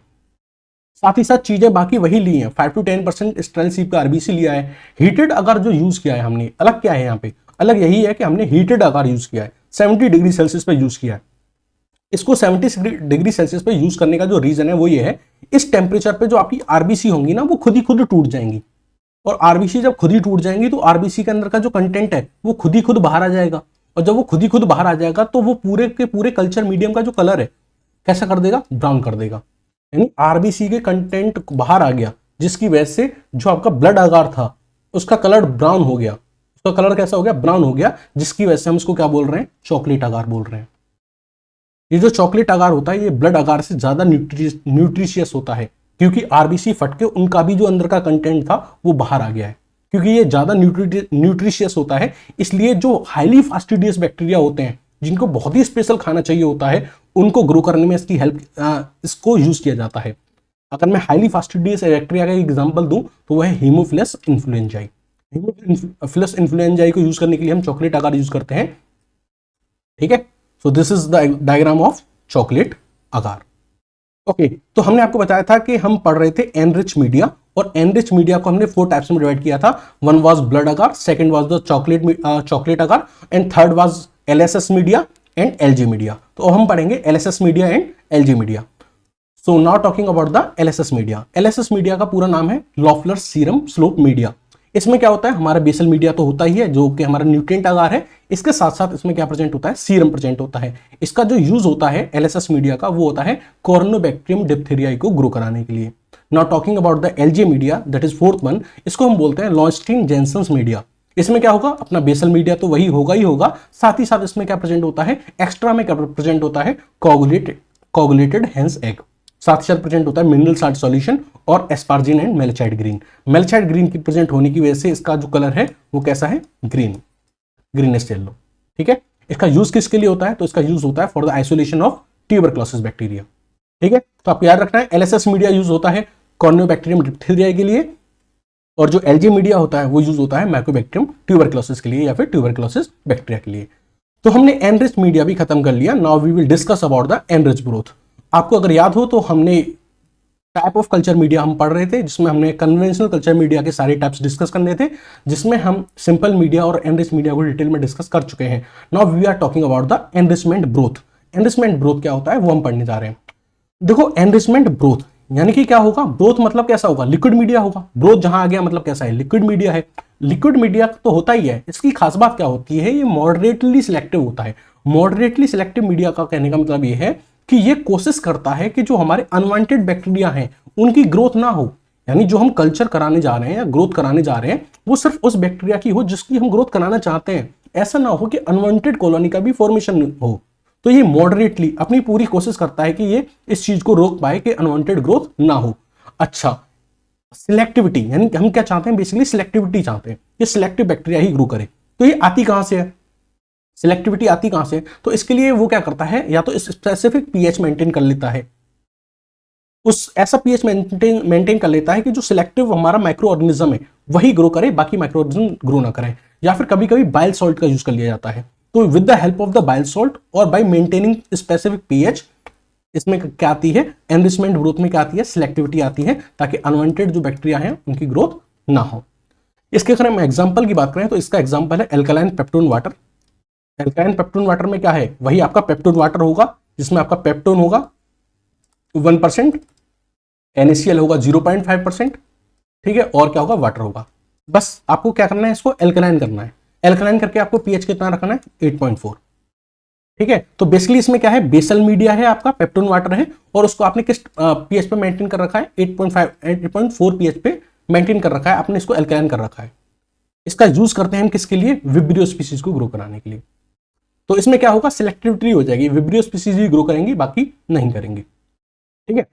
साथ ही साथ चीजें बाकी वही ली हैं, 5 to 10% स्ट्रेंथ सीप का आरबीसी लिया है। हीटेड अगार जो यूज किया है हमने, अलग क्या है यहाँ पे, अलग यही है कि हमने हीटेड अगार यूज किया है, 70 डिग्री सेल्सियस पे यूज किया है। इसको 70 डिग्री सेल्सियस पे यूज करने का जो रीजन है वो ये है, इस टेम्परेचर पे जो आपकी आरबीसी होंगी ना वो खुद ही खुद टूट जाएंगी, और आरबीसी जब खुद ही टूट जाएंगी तो आरबीसी के अंदर का जो कंटेंट है वो खुद ही खुद बाहर आ जाएगा, और जब वो खुद ही खुद बाहर आ जाएगा तो वो पूरे के पूरे कल्चर मीडियम का जो कलर है कैसा कर देगा, ब्राउन कर देगा। यानी आरबीसी के कंटेंट बाहर आ गया, जिसकी वजह से जो आपका ब्लड अगार था उसका कलर ब्राउन हो गया, उसका कलर कैसा हो गया, ब्राउन हो गया, जिसकी वजह से हम इसको क्या बोल रहे हैं, चॉकलेट अगार बोल रहे हैं। ये जो चॉकलेट अगार होता है ये ब्लड अगार से ज्यादा न्यूट्रिशियस होता है, क्योंकि आरबीसी फट के उनका भी जो अंदर का कंटेंट था वो बाहर आ गया है। क्योंकि ये ज्यादा न्यूट्रिशियस होता है, इसलिए जो हाईली फास्टिडियस बैक्टीरिया होते हैं जिनको बहुत ही स्पेशल खाना चाहिए होता है, उनको ग्रो करने में इसकी हेल्प इसको यूज किया जाता है। अगर मैं हाईली फास्टिडियस बैक्टीरिया का एग्जांपल दूं तो वह है हीमोफिलस इन्फ्लुएंजाई। हीमोफिलस इन्फ्लुएंजाई को यूज करने के लिए हम चॉकलेट अगार यूज करते हैं। ठीक है, so this is the diagram of chocolate agar. Okay, तो हमने आपको बताया था कि हम पढ़ रहे थे एनरिच मीडिया, और एनरिच मीडिया को हमने 4 टाइप्स में डिवाइड किया था। One was blood agar, second was the chocolate agar, and third was LSS media and LG media. तो हम पढ़ेंगे LSS media and LG media. So now talking about the LSS media. LSS media का पूरा नाम है Loeffler serum slope media. इसमें क्या होता है, हमारा बेसल मीडिया तो होता ही है जो कि हमारा न्यूट्रिएंट अगार है, इसके साथ साथ इसमें क्या प्रेजेंट होता है, सीरम प्रेजेंट होता है। इसका जो यूज होता है एलएसएस मीडिया का वो होता है कॉर्नोबैक्टीरियम डिप्थीरियाई को ग्रो कराने के लिए। Now talking about the LG media, that is fourth one, इसको हम बोलते हैं लॉन्स्टीन जेनसन्स मीडिया। इसमें क्या होगा, अपना बेसल मीडिया तो वही होगा ही होगा, साथ ही साथ इसमें क्या प्रेजेंट होता है, एक्स्ट्रा में क्या प्रेजेंट होता है, कोगुलेटेड हेंस एग, साथ ही साथ प्रेजेंट होता है मिनरल साल्ट सॉल्यूशन और एस्पार्जिन एंड मेलेचाइड ग्रीन। मेलेचाइड ग्रीन की प्रेजेंट होने की वजह से इसका जो कलर है वो कैसा है, ग्रीन, ग्रीनिश येलो। ठीक है, इसका यूज किसके लिए होता है, तो इसका यूज होता है for the isolation of tuberculosis bacteria. ठीक है, तो आपको याद रखना है एलएसएस मीडिया यूज होता है कॉर्नियोबैक्टीरियम डिप्थीरिया के लिए, और जो एलजी मीडिया होता है वो यूज होता है माइकोबैक्टीरियम ट्यूबरक्लोसिस के लिए या फिर ट्यूबरक्लोसिस बैक्टीरिया के लिए। तो हमने एनरिच मीडिया भी खत्म कर लिया। Now we will discuss about the enrich growth. आपको अगर याद हो तो हमने टाइप ऑफ कल्चर मीडिया हम पढ़ रहे थे, जिसमें हमने कन्वेंशनल कल्चर मीडिया के सारे टाइप्स डिस्कस करने थे, जिसमें हम सिंपल मीडिया और एनरिच मीडिया को डिटेल में डिस्कस कर चुके हैं। Now we are talking about the enrichment growth. Enrichment growth क्या होता है वो हम पढ़ने जा रहे हैं। देखो, एनरिचमेंट ग्रोथ यानी कि क्या होगा, ग्रोथ मतलब कैसा होगा, लिक्विड मीडिया होगा। ग्रोथ जहां आ गया मतलब कैसा है, लिक्विड मीडिया है। लिक्विड मीडिया तो होता ही है, इसकी खास बात क्या होती है, ये मॉडरेटली सिलेक्टिव होता है। मॉडरेटली सिलेक्टिव मीडिया का कहने का मतलब ये है कि ये कोशिश करता है कि जो हमारे अनवांटेड बैक्टीरिया हैं उनकी ग्रोथ ना हो, यानी जो हम कल्चर कराने जा रहे हैं या ग्रोथ कराने जा रहे हैं वो सिर्फ उस बैक्टीरिया की हो जिसकी हम ग्रोथ कराना चाहते हैं। ऐसा ना हो कि अनवांटेड कॉलोनी का भी फॉर्मेशन हो। तो ये मॉडरेटली अपनी पूरी कोशिश करता है कि ये इस चीज को रोक पाए कि अनवांटेड ग्रोथ ना हो। अच्छा, सिलेक्टिविटी यानी कि हम क्या चाहते हैं, बेसिकली सिलेक्टिविटी चाहते हैं कि सिलेक्टिव बैक्टीरिया ही ग्रो करे। तो ये आती कहां से है, सिलेक्टिविटी आती कहां से, तो इसके लिए वो क्या करता है, या तो स्पेसिफिक पीएच मेंटेन कर लेता है, उस ऐसा पीएच मेंटेन कर लेता है कि जो सिलेक्टिव हमारा माइक्रो ऑर्गेनिज्म है वही ग्रो करे, बाकी माइक्रो ऑर्गेनिज्म ग्रो ना करें। या फिर कभी कभी बाइल सॉल्ट का यूज कर लिया जाता है। तो with the help of the bile salt और बाय मेंटेनिंग स्पेसिफिक पीएच, इसमें क्या आती है, एनरिचमेंट ग्रोथ में क्या आती है, सिलेक्टिविटी आती है, ताकि अनवांटेड जो बैक्टीरिया हैं उनकी ग्रोथ ना हो। इसके अगर हम एग्जांपल की बात करें तो इसका एग्जांपल है alkaline peptone water. Alkaline peptone water में क्या है, वही आपका पेप्टोन वाटर होगा, जिसमें आपका पेप्टोन होगा 1%, NaCl होगा 0.5%, ठीक है, और क्या होगा, वाटर होगा। बस आपको क्या करना है, इसको एल्कलाइन करना है। एल्कलाइन करके आपको पीएच कितना रखना है, 8.4। ठीक है, तो बेसिकली इसमें क्या है, बेसल मीडिया है आपका, पेप्टोन वाटर है, और उसको आपने किस पीएच पे मेंटेन कर रखा है, 8.4 पीएच पे मेंटेन कर रखा है, आपने इसको एल्कलाइन कर रखा है। इसका यूज करते हैं हम किसके लिए, विब्रियो स्पीसीज को ग्रो कराने के लिए। तो इसमें क्या होगा, सिलेक्टिविटी हो जाएगी, विब्रियो स्पीसीज ही ग्रो करेंगी, बाकी नहीं करेंगे। ठीक है,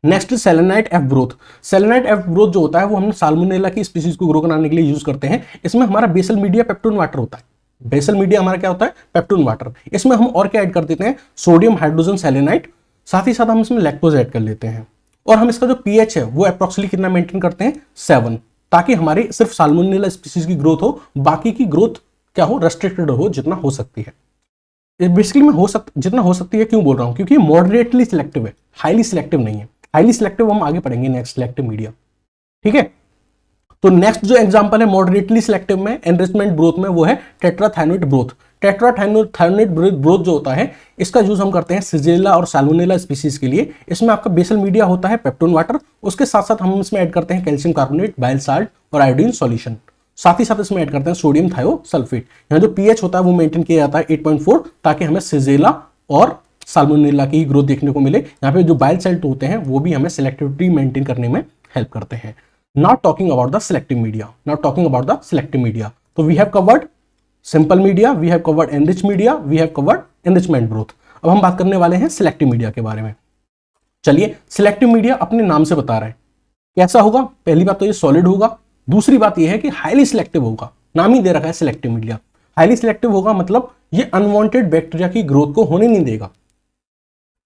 next selenite F growth. Selenite F growth जो होता है वो हम साल्मोनेला की स्पीसीज को ग्रो कराने के लिए यूज करते हैं। इसमें हमारा बेसल मीडिया पेप्टोन वाटर होता है। बेसल मीडिया हमारा क्या होता है, पेप्टोन वाटर। इसमें हम और क्या ऐड कर देते हैं, सोडियम हाइड्रोजन सेलेनाइट, साथ ही साथ हम इसमें लैक्टोज ऐड कर लेते हैं, और हम इसका जो पीएच है वो अप्रोक्सीमेटली कितना मेंटेन करते हैं, 7, ताकि हमारी सिर्फ साल्मोनेला स्पीसीज की ग्रोथ हो, बाकी की ग्रोथ क्या हो, रेस्ट्रिक्टेड हो जितना हो सकती है। बेसिकली मैं जितना हो सकती है क्यों बोल रहा हूं, क्योंकि मॉडरेटली सिलेक्टिव है, हाईली सिलेक्टिव नहीं है। हाईली सिलेक्टिव हम आगे पढ़ेंगे नेक्स्ट सिलेक्टिव मीडिया, ठीक है। तो नेक्स्ट जो एग्जांपल है मॉडरेटली सिलेक्टिव में एनरिचमेंट ब्रोथ में, वो है टेट्राथैनोइड ब्रोथ। टेट्राथैनोइड ब्रोथ जो होता है इसका यूज हम करते हैं सिजेला और सैल्मोनेला स्पीसीज के लिए। इसमें आपका बेसल मीडिया होता है पेप्टोन वाटर, उसके साथ साथ हम इसमें ऐड करते हैं कैल्शियम कार्बोनेट, बाइल साल्ट और आयोडीन सॉल्यूशन। साथ ही साथ इसमें ऐड करते हैं सोडियम थायोसल्फेट। यहाँ जो पीएच होता है वो मेंटेन किया जाता है 8.4, ताकि हमें सिजेला और साल्मोनेला की ग्रोथ देखने को मिले। यहाँ पे जो बाइल साल्ट होते हैं वो भी हमें सिलेक्टिविटी मेंटेन करने में हेल्प करते हैं। Now talking about the selective media. Now talking about the selective media. So we have covered simple media, we have covered enriched media, we have covered enrichment growth. अब हम बात करने वाले हैं सिलेक्टिव मीडिया के बारे में। चलिए, सिलेक्टिव मीडिया अपने नाम से बता रहा है कैसा होगा। पहली बात तो ये सॉलिड होगा, दूसरी बात ये है कि हाईली सिलेक्टिव होगा। नाम ही दे रखा है सिलेक्टिव मीडिया। हाईली सिलेक्टिव होगा मतलब ये अनवांटेड बैक्टीरिया की ग्रोथ को होने नहीं देगा।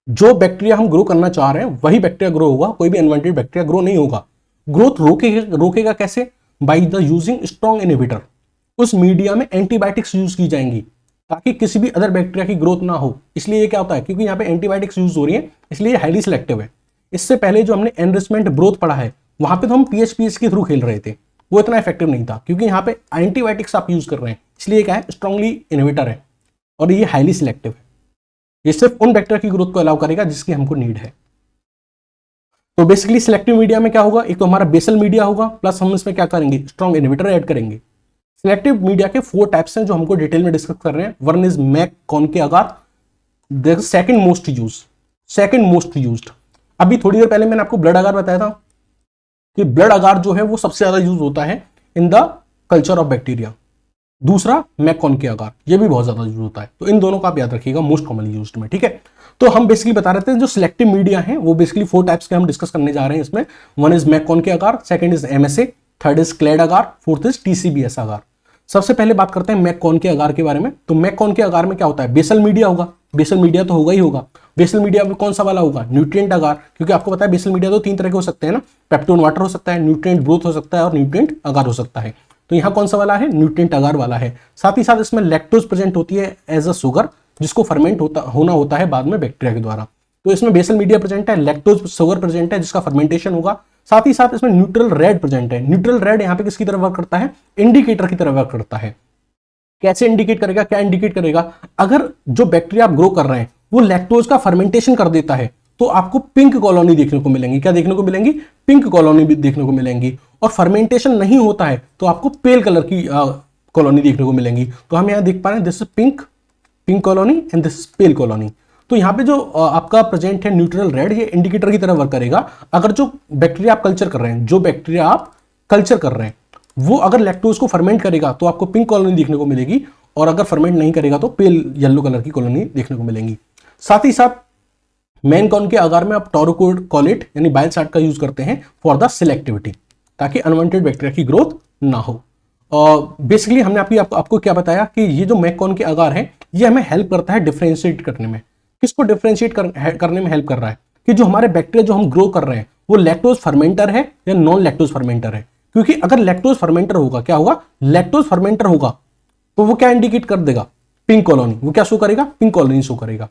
जो बैक्टीरिया हम ग्रो करना चाह रहे हैं वही बैक्टीरिया ग्रो होगा, कोई भी अनवांटेड बैक्टीरिया ग्रो नहीं होगा। ग्रोथ रोकेगा कैसे? By the using strong inhibitor. उस मीडिया में एंटीबायोटिक्स यूज की जाएंगी ताकि किसी भी अदर बैक्टीरिया की ग्रोथ ना हो। इसलिए ये क्या होता है, क्योंकि यहाँ पे एंटीबायोटिक्स यूज हो रही है इसलिए ये हाईली सिलेक्टिव है। इससे पहले जो हमने एनरिचमेंट ब्रोथ पढ़ा है वहां पे तो हम पीएच के थ्रू खेल रहे थे, वो इतना इफेक्टिव नहीं था क्योंकि यहाँ पे एंटीबायोटिक्स आप यूज कर रहे हैं, इसलिए क्या है स्ट्रांगली इनहिबिटर है और ये हाईली सिलेक्टिव है। ये सिर्फ उन बैक्टीरिया की ग्रोथ को अलाउ करेगा जिसकी हमको नीड है। तो बेसिकली सिलेक्टिव मीडिया में क्या होगा, एक तो हमारा बेसल मीडिया होगा प्लस हम इसमें क्या करेंगे स्ट्रॉन्ग इनहिबिटर ऐड करेंगे। सिलेक्टिव मीडिया के 4 टाइप्स हैं जो हमको डिटेल में डिस्कस कर रहे हैं। One is MacConkey agar, second most used. अभी थोड़ी देर पहले मैंने आपको ब्लड अगार बताया था कि ब्लड अगार जो है वो सबसे ज्यादा यूज होता है in the culture of bacteria. दूसरा मैक कॉन के अगार, ये भी बहुत ज्यादा यूज होता है। तो इन दोनों का आप याद रखिएगा मोस्ट कॉमनली यूज्ड में, ठीक है। तो हम बेसिकली बता रहे थे जो सिलेक्टिव मीडिया है वो बेसिकली 4 टाइप्स के हम डिस्कस करने जा रहे हैं इसमें। One is MacConkey agar, second is MSA, third is CLED agar, fourth is TCBS agar. सबसे पहले बात करते हैं मैक कॉन के अगार के बारे में। तो मैक कॉन के अगार में क्या होता है, बेसल मीडिया होगा। बेसल मीडिया तो होगा ही होगा। बेसल मीडिया में कौन सा वाला होगा, न्यूट्रिएंट अगार, क्योंकि आपको पता है बेसल मीडिया तो 3 तरह के हो सकते हैं ना, पेप्टोन वाटर हो सकता है, न्यूट्रिएंट ब्रोथ हो सकता है और न्यूट्रिएंट अगार हो सकता है। तो यहाँ कौन सा वाला है, न्यूट्रिएंट अगार वाला है। साथ ही साथ इसमें लैक्टोज प्रेजेंट होती है एज अ शुगर, जिसको फर्मेंट होना होता है बाद में बैक्टीरिया के द्वारा। तो इसमें बेसल मीडिया प्रेजेंट है, लैक्टोज शुगर प्रेजेंट है जिसका फर्मेंटेशन होगा। साथ ही साथ इसमें न्यूट्रल रेड प्रेजेंट है। न्यूट्रल रेड यहाँ पे किसकी तरह वर्क करता है, इंडिकेटर की तरह वर्क करता है। कैसे इंडिकेट करेगा, क्या इंडिकेट करेगा, अगर जो बैक्टीरिया आप ग्रो कर रहे हैं वो लैक्टोज का फर्मेंटेशन कर देता है तो आपको पिंक कॉलोनी देखने को मिलेंगी। क्या देखने को मिलेंगी, पिंक कॉलोनी भी देखने को मिलेंगी। और फर्मेंटेशन नहीं होता है तो आपको पेल कलर की कॉलोनी देखने को मिलेंगी। तो हम यहाँ देख पा रहे हैं this is pink colony and this is pail colony. तो यहाँ पे जो आपका प्रेजेंट है न्यूट्रल रेड, ये इंडिकेटर की तरह वर्क करेगा। अगर जो बैक्टीरिया आप कल्चर कर रहे हैं, वो अगर लैक्टोज को फर्मेंट करेगा तो आपको पिंक कॉलोनी देखने को मिलेगी, और अगर फर्मेंट नहीं करेगा तो पेल येलो कलर की कॉलोनी देखने को मिलेंगी। साथ ही साथ मेन कॉन के आकार में आप टोरोकोलेट यानी बाइल साल्ट का यूज करते हैं फॉर द सिलेक्टिविटी, ताकि अनवांटेड बैक्टीरिया की ग्रोथ ना हो। और बेसिकली हमने आपको क्या बताया कि ये जो मैककॉन के आकार है ये हमें हेल्प करता है डिफरेंशिएट करने में। किसको डिफरेंशिएट करने में हेल्प कर रहा है कि जो हमारे बैक्टीरिया जो हम ग्रो कर रहे हैं वो लैक्टोज फर्मेंटर है या नॉन लैक्टोज फर्मेंटर है। क्योंकि अगर लैक्टोज फर्मेंटर होगा, क्या होगा, लैक्टोज फर्मेंटर होगा तो वो क्या इंडिकेट कर देगा, पिंक कॉलोनी। वो क्या शो करेगा, पिंक कॉलोनी शो करेगा।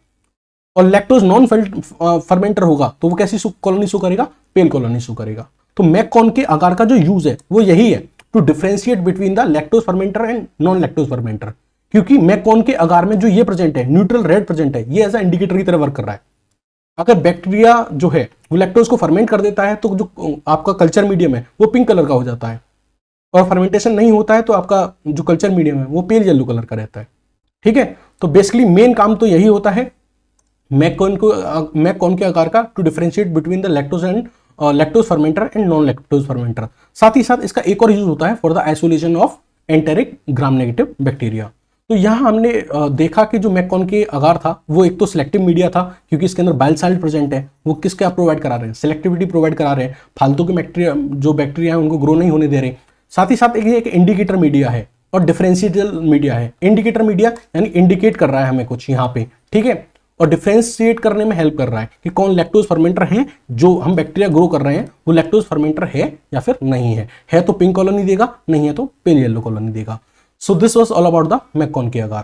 और लैक्टोज नॉन फर्मेंटर होगा तो वो कैसी कॉलोनी शो करेगा, पेल कॉलोनी शो करेगा। तो मैककॉन के आकार का जो यूज है वो यही है, to differentiate between the lactose fermenter and non lactose fermenter. क्योंकि मैककॉन के आकार में जो ये प्रेजेंट है, न्यूट्रल रेड प्रेजेंट है, ये एज इंडिकेटर की तरह वर्क कर रहा है। अगर बैक्टीरिया जो है वो लैक्टोज को फर्मेंट कर देता है तो जो आपका कल्चर मीडियम है वो पिंक कलर का हो जाता है, और फर्मेंटेशन नहीं होता है तो आपका जो कल्चर मीडियम है वो पेल येलो कलर का रहता है। ठीक है, तो बेसिकली मेन काम तो यही होता है मैककॉन के आकार का, to differentiate between the lactose fermenter and non lactose fermenter. साथ ही साथ इसका एक और यूज होता है for the isolation of enteric gram negative bacteria. तो यहाँ हमने देखा कि जो मैककॉन के आकार था वो एक तो सिलेक्टिव मीडिया था, क्योंकि इसके अंदर बाइल साल्ट प्रेजेंट है, वो किसके आप प्रोवाइड करा रहे हैं, सिलेक्टिविटी प्रोवाइड करा रहे हैं, फालतू के बैक्टीरिया है उनको ग्रो नहीं होने दे रहे। साथ ही साथ एक इंडिकेटर मीडिया है और डिफरेंशिएटल मीडिया है। इंडिकेटर मीडिया यानी इंडिकेट कर रहा है हमें कुछ यहाँ पे, ठीक है, और डिफरेंशिएट करने में हेल्प कर रहा है कि कौन लैक्टोज फर्मेंटर है, जो हम बैक्टीरिया ग्रो कर रहे हैं वो लैक्टोज फर्मेंटर है या फिर नहीं है तो पिंक कॉलोनी देगा, नहीं है तो पेल येलो कॉलोनी देगा। सो this was all about the McKeon के आकार।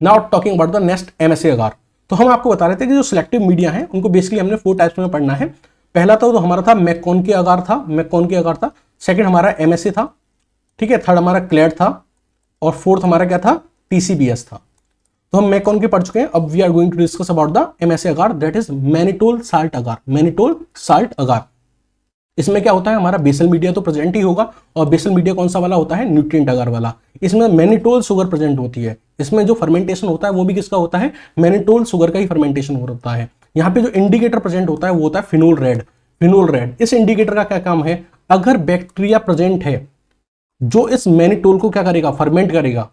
Now talking about the next MSA आकार। तो हम आपको बता रहे थे कि जो सिलेक्टिव मीडिया है उनको बेसिकली हमने 4 टाइप्स में पढ़ना है। पहला तो हमारा था मैककॉनके अगार था, सेकंड हमारा एमएसए था, ठीक है, थर्ड हमारा क्लैड था, और फोर्थ हमारा क्या था, टीसीबीएस था। तो हम मैककॉनके पढ़ चुके हैं। अब we are going to discuss about the MSA agar, that is mannitol salt agar. इसमें क्या होता है, हमारा बेसल मीडिया तो प्रेजेंट ही होगा, और बेसल मीडिया कौन सा वाला होता है, न्यूट्रिएंट अगार वाला। इसमें मैनिटोल शुगर प्रेजेंट होती है। इसमें जो फर्मेंटेशन होता है वो भी किसका होता है, मैनिटोल शुगर का ही फर्मेंटेशन होता है। यहाँ पे जो इंडिकेटर प्रेजेंट होता है वो होता है फिनोल रेड। इस इंडिकेटर का क्या काम है, अगर बैक्टीरिया प्रेजेंट है जो इस मैनिटोल को क्या करेगा, फर्मेंट करेगा,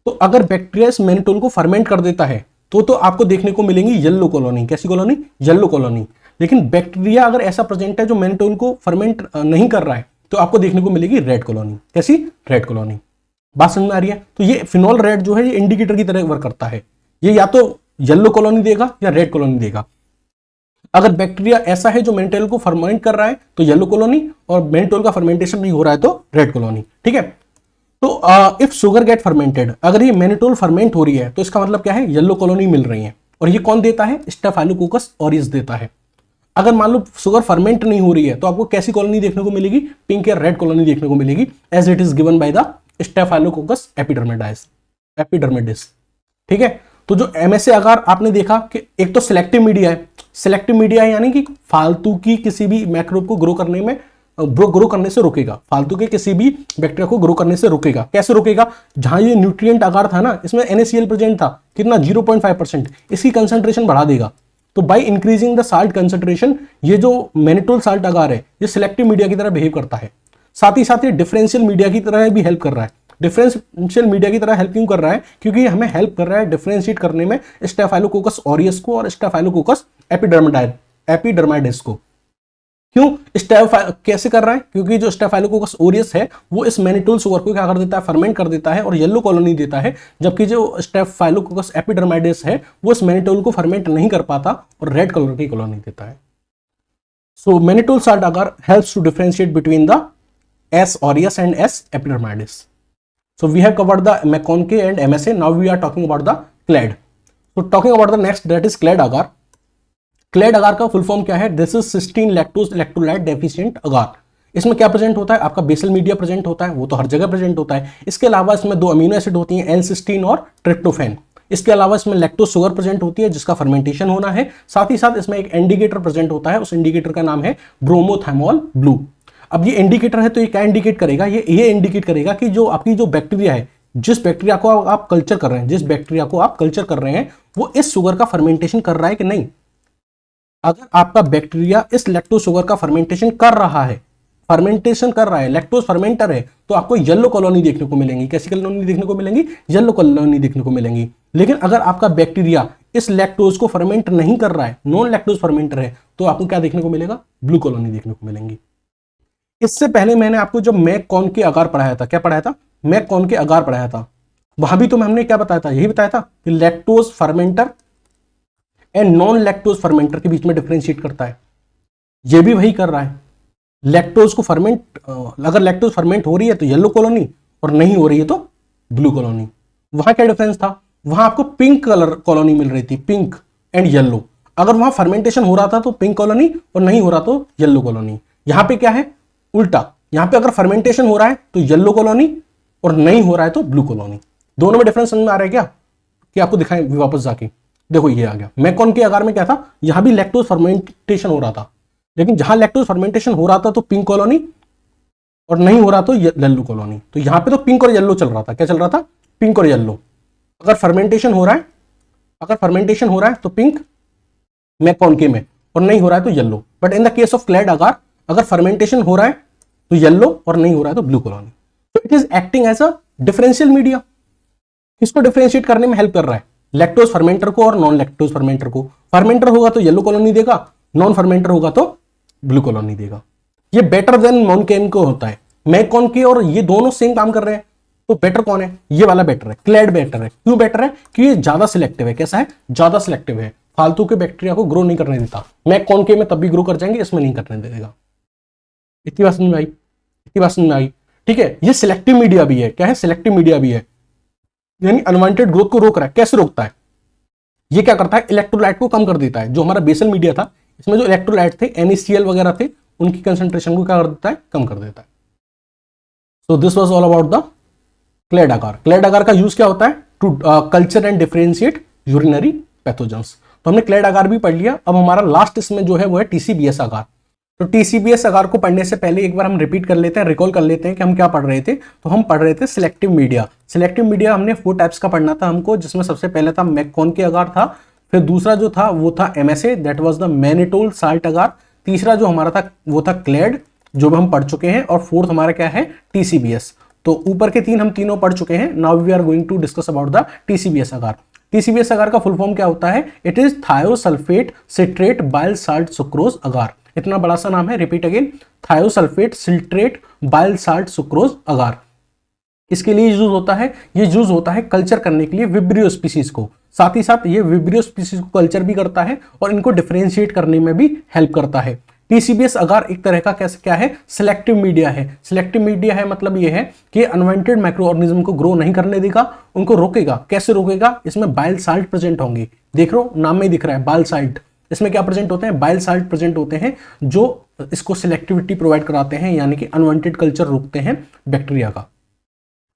तो अगर बैक्टीरिया इस मैनिटोल को फर्मेंट कर देता है तो आपको देखने को मिलेंगी येलो कॉलोनी। कैसी कॉलोनी, येलो कॉलोनी। लेकिन बैक्टीरिया अगर ऐसा प्रेजेंट है जो मैनिटोल को फर्मेंट नहीं कर रहा है तो आपको देखने को मिलेगी रेड कॉलोनी। कैसी, रेड कॉलोनी। बात समझ में आ रही है। तो ये फिनोल रेड जो है ये इंडिकेटर की तरह वर्क करता है। ये या तो येलो कॉलोनी देगा या रेड कॉलोनी देगा। अगर बैक्टीरिया ऐसा है जो मैनिटोल को फर्मेंट कर रहा है तो येलो कॉलोनी, और मैनिटोल का फर्मेंटेशन नहीं हो रहा है तो रेड कॉलोनी। ठीक है। तो इफ शुगर गेट फर्मेंटेड, अगर ये मैनिटोल फर्मेंट हो रही है तो इसका मतलब क्या है, येलो कॉलोनी मिल रही है। और ये कौन देता है, स्टेफाइलोकोकस ऑरियस देता है। अगर मान लो शुगर फर्मेंट नहीं हो रही है तो आपको कैसी कॉलोनी देखने को मिलेगी, पिंक या रेड कॉलोनी देखने को मिलेगी, as it is given by the Staphylococcus epidermidis. ठीक है। तो जो एमएसए अगार आपने देखा कि एक तो सिलेक्टिव मीडिया है, यानी कि फालतू की किसी भी मैक्रोब को ग्रो करने से रोकेगा, फालतू के किसी भी बैक्टीरिया को ग्रो करने से रोकेगा। कैसे रोकेगा, जहां ये न्यूट्रिएंट अगार था ना, इसमें NaCl प्रेजेंट था, कितना 0.5%, इसकी कंसंट्रेशन बढ़ा देगा। तो by increasing the salt concentration, ये जो मैनिटोल साल्ट अगार है ये सिलेक्टिव मीडिया की तरह बिहेव करता है। साथ ही साथ ये डिफरेंशियल मीडिया की तरह भी हेल्प कर रहा है। डिफरेंशियल मीडिया की तरह हेल्प क्यों कर रहा है, क्योंकि हमें हेल्प कर रहा है डिफरेंशिएट करने में स्टेफाइलोकोकस ऑरियस को और स्टेफाइलोकोकस एपिडर्माइडिस को। क्यों, कैसे कर रहा है, क्योंकि जो स्टेफाइलोकोकस ओरियस है वो इस मैनिटोल शुगर को क्या कर देता है, फर्मेंट कर देता है और येलो कॉलोनी देता है, जबकि जो स्टेफाइलोकोकस एपिडर्माइडिस है वो इस मैनिटोल को फर्मेंट नहीं कर पाता और रेड कलर की कॉलोनी देता है। So mannitol salt agar helps to differentiate between the S aureus and S epidermidis. So we have covered the McConaughey and MSA. Now we are talking about the clade. So talking about the next, that is clade agar. CLED agar का full form क्या है, this is cystine lactose electrolyte deficient agar. इसमें क्या present होता है, आपका basal media present होता है, वो तो हर जगह प्रेजेंट होता है। इसके अलावा इसमें 2 अमीनो एसिड होती हैं, L-सिस्टीन और ट्रिप्टोफैन। इसके अलावा इसमें लैक्टोज शुगर प्रेजेंट होती है जिसका फर्मेंटेशन होना है। साथ ही साथ इसमें एक इंडिकेटर प्रेजेंट होता है, उस इंडिकेटर का नाम है ब्रोमोथाइमोल ब्लू। अब ये इंडिकेटर है तो ये क्या इंडिकेट करेगा, ये इंडिकेट करेगा कि जो आपकी जो बैक्टीरिया है, जिस बैक्टीरिया को आप कल्चर कर रहे हैं, वो इस शुगर का फर्मेंटेशन कर रहा है कि नहीं। अगर आपका बैक्टीरिया इस लैक्टोज शुगर का फर्मेंटेशन कर रहा है, लैक्टोज फर्मेंटर है, तो आपको येलो कॉलोनी देखने को मिलेंगी। कैसी कॉलोनी देखने को मिलेंगी, येलो कॉलोनी देखने को मिलेंगी। लेकिन अगर आपका बैक्टीरिया इस लैक्टोज को फर्मेंट नहीं कर रहा है, नॉन लैक्टोज फर्मेंटर है, तो आपको क्या देखने को मिलेगा, ब्लू कॉलोनी देखने को मिलेंगी। इससे पहले मैंने आपको जब मैककॉनके अगार पढ़ाया था, क्या पढ़ाया था, मैककॉनके अगार पढ़ाया था, वहां भी तो हमने क्या बताया था, यही बताया था कि lactose fermenter and non lactose fermenter के बीच में डिफरेंशिएट करता है। ये भी वही कर रहा है। लैक्टोज को फर्मेंट, अगर लैक्टोज फर्मेंट हो रही है तो येलो कॉलोनी, और नहीं हो रही है तो ब्लू कॉलोनी। वहां क्या डिफरेंस था, वहां आपको पिंक कलर कॉलोनी मिल रही थी, पिंक एंड येलो। अगर वहां फर्मेंटेशन हो रहा था तो पिंक कॉलोनी, और नहीं हो रहा तो येलो कॉलोनी। यहां पे क्या है, उल्टा, यहां पे अगर फर्मेंटेशन हो रहा है तो येलो कॉलोनी, और नहीं हो रहा है तो ब्लू कॉलोनी। दोनों में डिफरेंस समझ में आ रहा है क्या, कि आपको दिखाएं वापस जाके, देखो ये आ गया। मैककॉनके अगार में क्या था, यहां भी लैक्टोज फर्मेंटेशन हो रहा था, लेकिन जहां लैक्टोज फर्मेंटेशन हो रहा था तो पिंक कॉलोनी, और नहीं हो रहा तो येलो कॉलोनी। तो यहां पे तो पिंक और येलो चल रहा था, क्या चल रहा था, पिंक और येलो। अगर फर्मेंटेशन हो रहा है तो पिंक मैककॉनके में, और नहीं हो रहा है तो yellow. But in the case of CLED agar, अगर फर्मेंटेशन हो रहा है तो येलो, और नहीं हो रहा है तो ब्लू कॉलोनी। तो it is acting as a differential media. किसको डिफरेंशिएट करने में हेल्प कर रहा है, लैक्टोज फर्मेंटर को और नॉन लैक्टोज फर्मेंटर को। फर्मेंटर होगा तो येलो कॉलोनी देगा, नॉन फर्मेंटर होगा तो ब्लू कॉलोनी देगा। ये बेटर देन मैककॉनके होता है। मैककॉनके और ये दोनों सेम काम कर रहे हैं, तो बेटर कौन है, ये वाला बेटर है, क्लेड बेटर है। क्यों बेटर है, क्योंकि ये ज्यादा सिलेक्टिव है। कैसा है, ज्यादा सिलेक्टिव है, फालतू के बैक्टीरिया को ग्रो नहीं करने देता। मैककॉनके में तब भी ग्रो कर जाएंगे, इसमें नहीं करने देगा। इतनी बात समझ में आई, ठीक है। ये सिलेक्टिव मीडिया भी है, क्या है, सिलेक्टिव मीडिया भी है, यानी अनवांटेड ग्रोथ को रोक रहा है। कैसे रोकता है, ये क्या करता है, इलेक्ट्रोलाइट को कम कर देता है। जो हमारा बेसल मीडिया था, इसमें जो इलेक्ट्रोलाइट थे NaCl वगैरह थे उनकी कंसंट्रेशन को क्या कर देता है, कम कर देता है। So this was all about the CLED agar. CLED agar का यूज क्या होता है, to culture and differentiate urinary pathogens. तो हमने क्लेड अगार भी पढ़ लिया। अब हमारा लास्ट इसमें जो है वो है TCBS अगार। तो TCBS अगार को पढ़ने से पहले एक बार हम रिपीट कर लेते हैं, रिकॉल कर लेते हैं कि हम क्या पढ़ रहे थे। तो हम पढ़ रहे थे सिलेक्टिव मीडिया। सिलेक्टिव मीडिया हमने 4 टाइप्स का पढ़ना था हमको, जिसमें सबसे पहले था मैककॉन के अगार था, फिर दूसरा जो था वो था MSA, that was the mannitol salt agar. तीसरा जो हमारा था वो था क्लेड, जो भी हम पढ़ चुके हैं, और फोर्थ हमारा क्या है, TCBS। तो ऊपर के 3 हम तीनों पढ़ चुके हैं। Now we are going to discuss about the TCBS agar. TCBS agar का फुल फॉर्म क्या होता है, it is thiosulphate citrate bile salt sucrose agar. इतना बड़ा सा नाम है, repeat again, thiosulphate citrate bile salt sucrose agar. इसके लिए यूज होता है, ये यूज होता है कल्चर करने के लिए विब्रियो स्पीसीज को। साथ ही साथ ये विब्रियो स्पीसीज को कल्चर भी करता है और इनको डिफरेंशिएट करने में भी हेल्प करता है। TCBS अगार एक तरह का कैसे क्या है, सिलेक्टिव मीडिया है। सिलेक्टिव मीडिया है मतलब ये है कि अनवांटेड माइक्रो ऑर्गेनिज्म को ग्रो नहीं करने देगा, उनको रोकेगा। कैसे रोकेगा, इसमें बाइल साल्ट प्रेजेंट होंगे। देख लो नाम में ही दिख रहा है बाइल साल्ट। इसमें क्या प्रेजेंट होते हैं, बाइल साल्ट प्रेजेंट होते हैं, जो इसको सिलेक्टिविटी प्रोवाइड कराते हैं, यानी कि अनवांटेड कल्चर रोकते हैं बैक्टीरिया का।